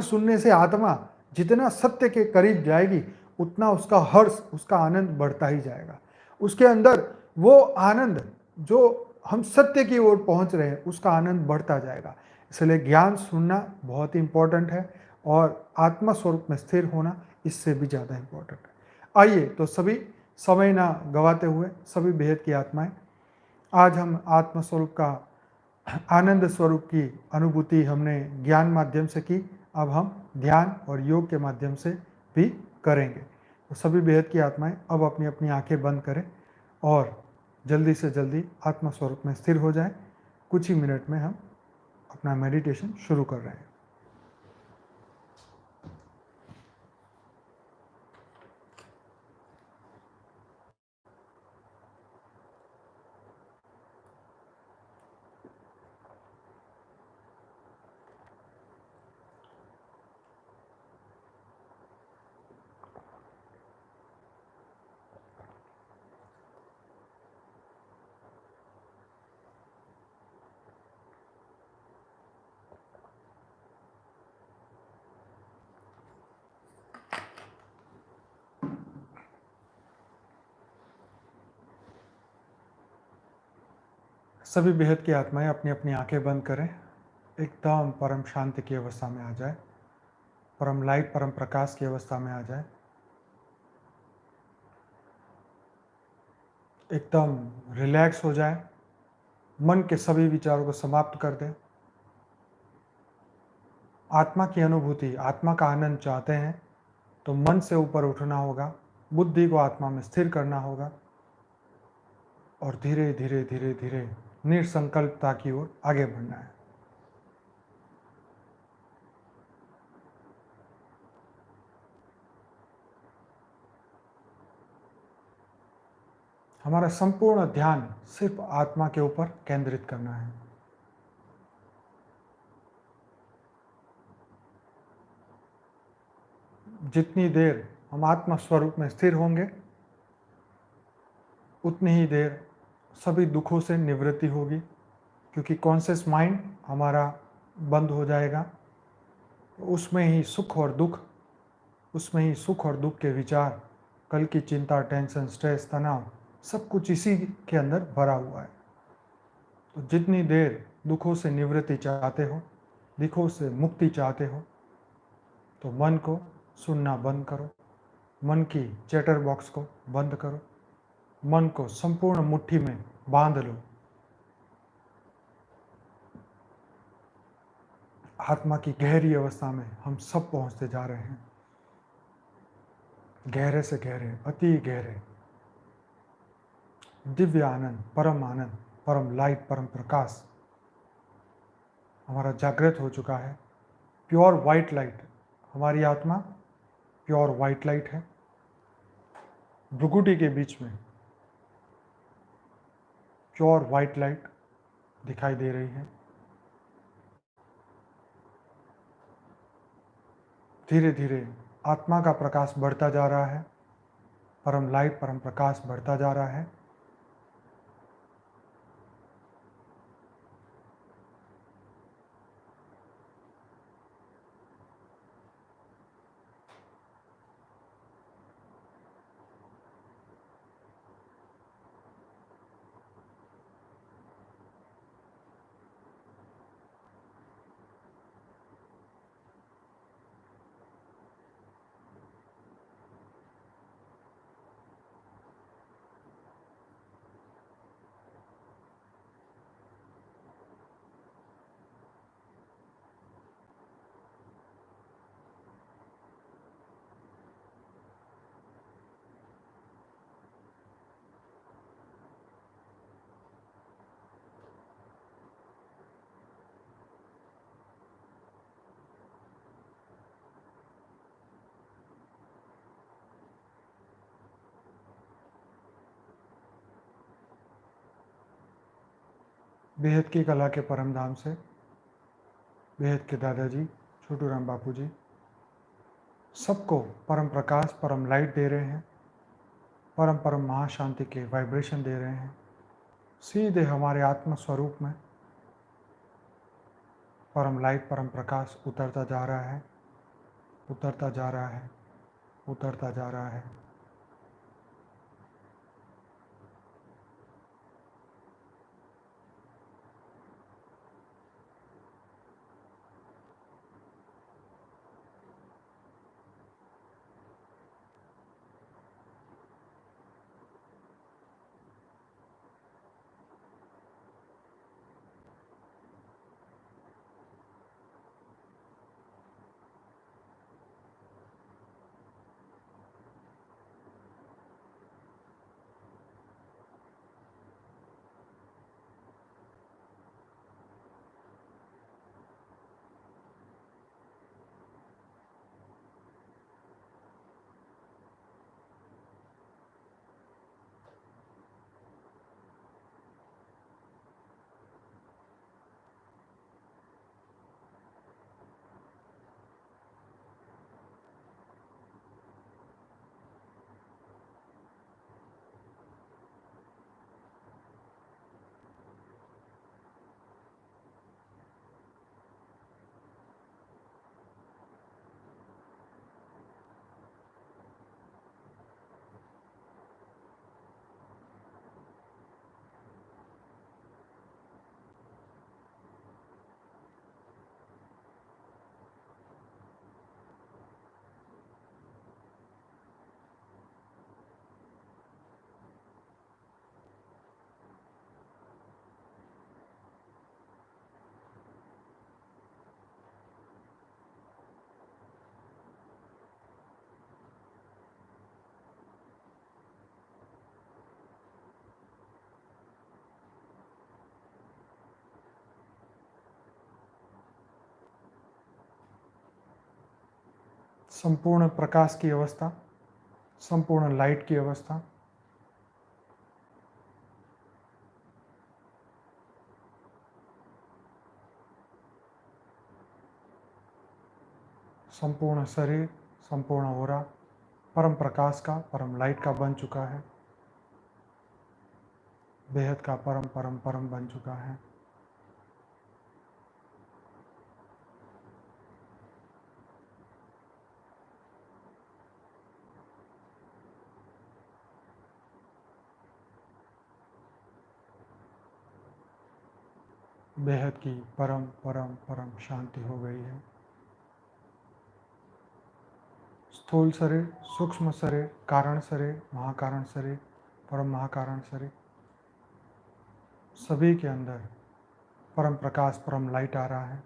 सुनने से आत्मा जितना सत्य के करीब जाएगी, उतना उसका हर्ष, उसका आनंद बढ़ता ही जाएगा। उसके अंदर वो आनंद जो हम सत्य की ओर पहुंच रहे हैं, उसका आनंद बढ़ता जाएगा। इसलिए ज्ञान सुनना बहुत ही इंपॉर्टेंट है और आत्मा स्वरूप में स्थिर होना इससे भी ज़्यादा इंपॉर्टेंट है। आइए तो सभी समय ना गवाते हुए सभी बेहद की आत्माएं, आज हम आत्म स्वरूप का आनंद स्वरूप की अनुभूति हमने ज्ञान माध्यम से की, अब हम ध्यान और योग के माध्यम से भी करेंगे। तो सभी बेहद की आत्माएं अब अपनी अपनी आंखें बंद करें और जल्दी से जल्दी आत्म स्वरूप में स्थिर हो जाएं। कुछ ही मिनट में हम अपना मेडिटेशन शुरू कर रहे हैं। सभी बेहद की आत्माएं अपनी अपनी आंखें बंद करें, एकदम परम शांति की अवस्था में आ जाए, परम लाइट, परम प्रकाश की अवस्था में आ जाए, एकदम रिलैक्स हो जाए, मन के सभी विचारों को समाप्त कर दें। आत्मा की अनुभूति, आत्मा का आनंद चाहते हैं तो मन से ऊपर उठना होगा, बुद्धि को आत्मा में स्थिर करना होगा और धीरे धीरे धीरे धीरे निसंकल्पता की ओर आगे बढ़ना है। हमारा संपूर्ण ध्यान सिर्फ आत्मा के ऊपर केंद्रित करना है। जितनी देर हम आत्मा स्वरूप में स्थिर होंगे, उतनी ही देर सभी दुखों से निवृत्ति होगी, क्योंकि कॉन्शियस माइंड हमारा बंद हो जाएगा। उसमें ही सुख और दुख, के विचार, कल की चिंता, टेंशन, स्ट्रेस, तनाव, सब कुछ इसी के अंदर भरा हुआ है। तो जितनी देर दुखों से निवृत्ति चाहते हो, दुखों से मुक्ति चाहते हो, तो मन को सुनना बंद करो, मन की चैटर बॉक्स को बंद करो, मन को संपूर्ण मुट्ठी में बांध लो। आत्मा की गहरी अवस्था में हम सब पहुंचते जा रहे हैं, गहरे से गहरे, अति गहरे दिव्य आनंद, परम लाइट, परम प्रकाश हमारा जागृत हो चुका है। प्योर वाइट लाइट, हमारी आत्मा प्योर वाइट लाइट है। भ्रुकुटी के बीच में प्योर वाइट लाइट दिखाई दे रही है। धीरे धीरे आत्मा का प्रकाश बढ़ता जा रहा है, परम लाइट, परम प्रकाश बढ़ता जा रहा है। बेहद की कला के परम धाम से बेहद के दादाजी छोटू राम बापू जी सबको परम प्रकाश, परम लाइट दे रहे हैं, परम परम महाशांति के वाइब्रेशन दे रहे हैं। सीधे हमारे आत्म स्वरूप में परम लाइट, परम प्रकाश उतरता जा रहा है, उतरता जा रहा है, उतरता जा रहा है। संपूर्ण प्रकाश की अवस्था, संपूर्ण लाइट की अवस्था, संपूर्ण शरीर, संपूर्ण ओरा परम प्रकाश का, परम लाइट का बन चुका है, बेहद का परम परम परम बन चुका है। बेहद की परम परम परम शांति हो गई है। स्थूल शरीर, सूक्ष्म शरीर, कारण शरीर, महाकारण शरीर, परम महाकारण शरीर, सभी के अंदर परम प्रकाश, परम लाइट आ रहा है।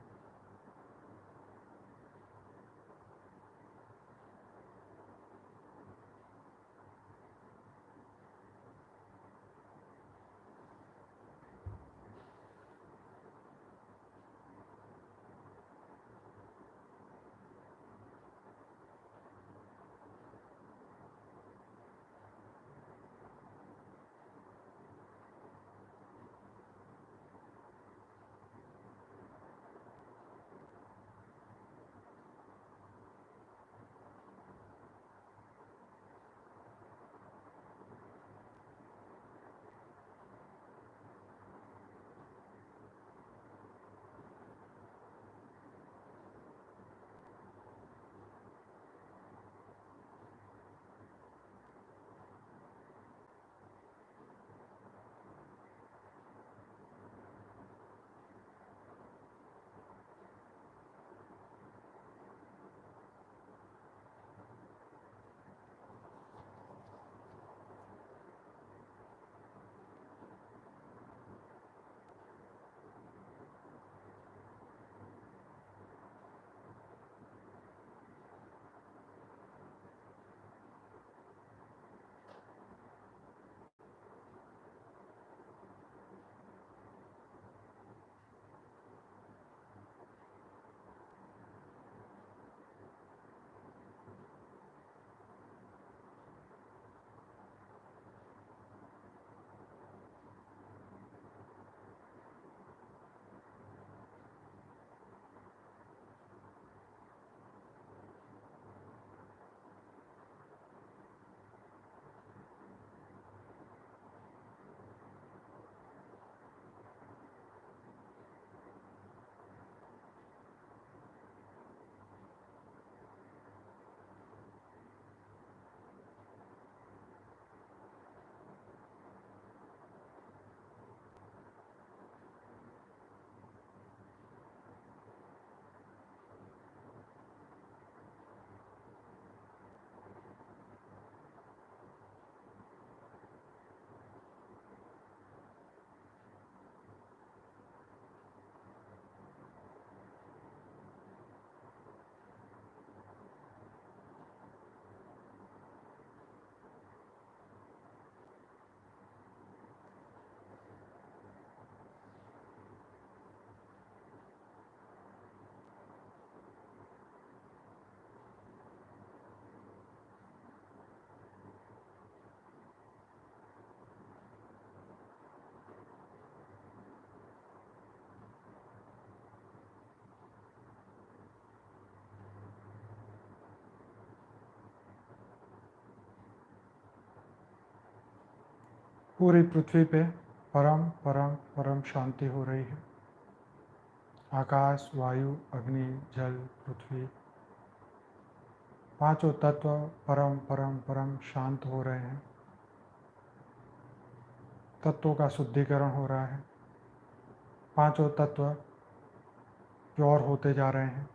पूरी पृथ्वी पे परम परम परम शांति हो रही है। आकाश, वायु, अग्नि, जल, पृथ्वी, पांचों तत्व परम परम परम शांत हो रहे हैं। तत्वों का शुद्धिकरण हो रहा है। पांचों तत्व प्योर होते जा रहे हैं।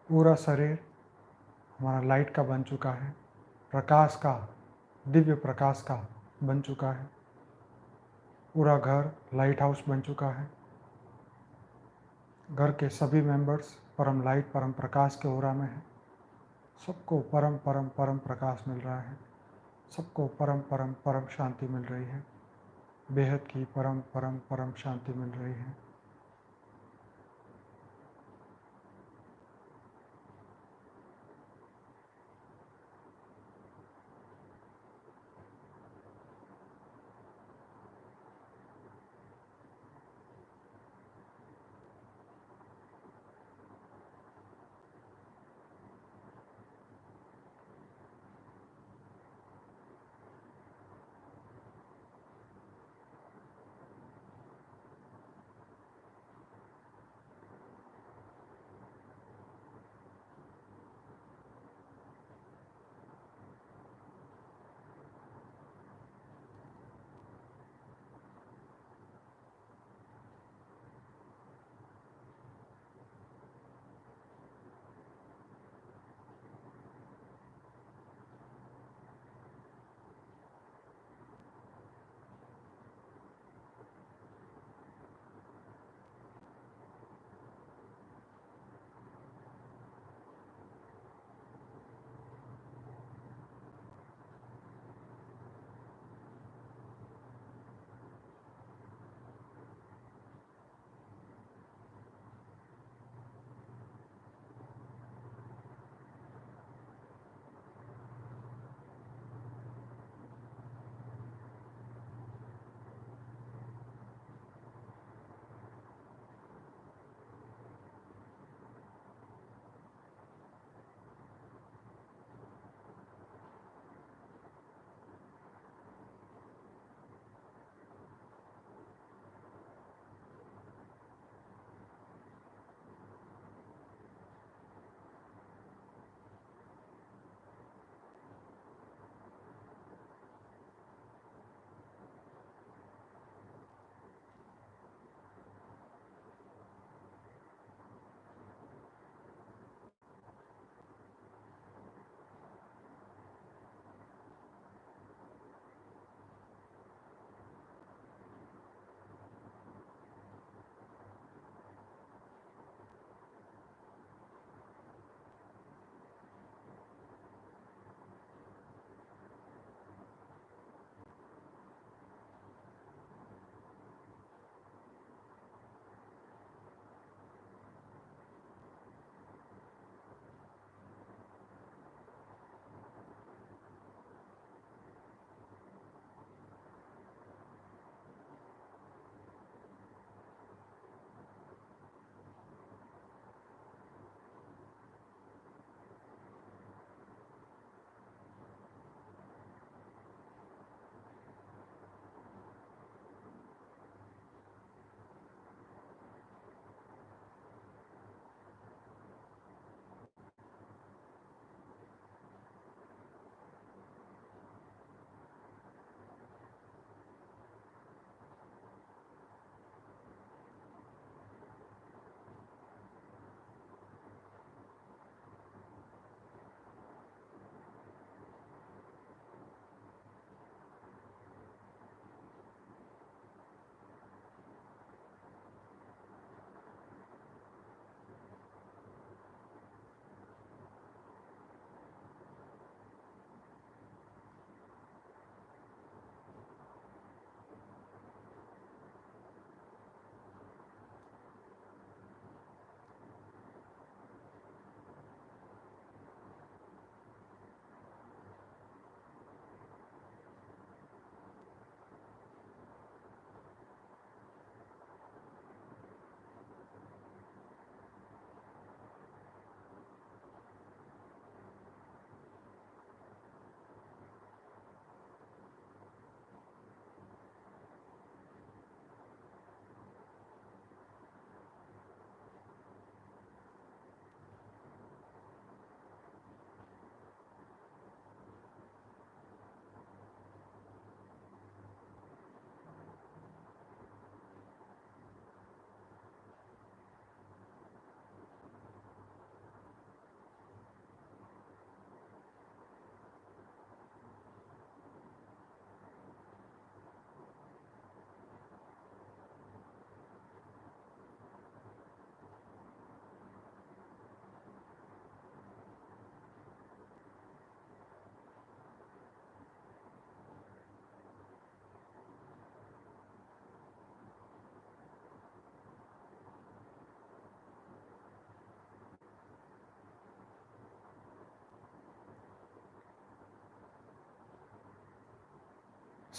पूरा शरीर हमारा लाइट का बन चुका है, प्रकाश का, दिव्य प्रकाश का बन चुका है। पूरा घर लाइट हाउस बन चुका है। घर के सभी मेंबर्स परम लाइट, परम प्रकाश के ओरा में हैं। सबको परम परम परम प्रकाश मिल रहा है। सबको परम परम परम शांति मिल रही है। बेहद की परम परम परम शांति मिल रही है।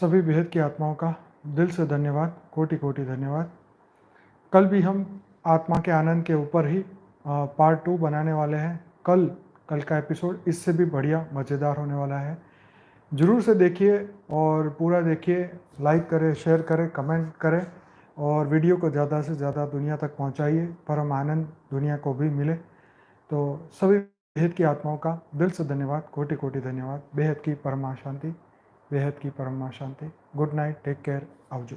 सभी बेहद की आत्माओं का दिल से धन्यवाद, कोटि कोटि धन्यवाद। कल भी हम आत्मा के आनंद के ऊपर ही पार्ट 2 बनाने वाले हैं। कल का एपिसोड इससे भी बढ़िया मज़ेदार होने वाला है। ज़रूर से देखिए और पूरा देखिए, लाइक करें, शेयर करें, कमेंट करें और वीडियो को ज़्यादा से ज़्यादा दुनिया तक पहुंचाइए, परम आनंद दुनिया को भी मिले। तो सभी बेहद की आत्माओं का दिल से धन्यवाद, कोटि कोटि धन्यवाद। बेहद की परमा शांति, बेहद की परमा शांति। Good night, take care, आवजो।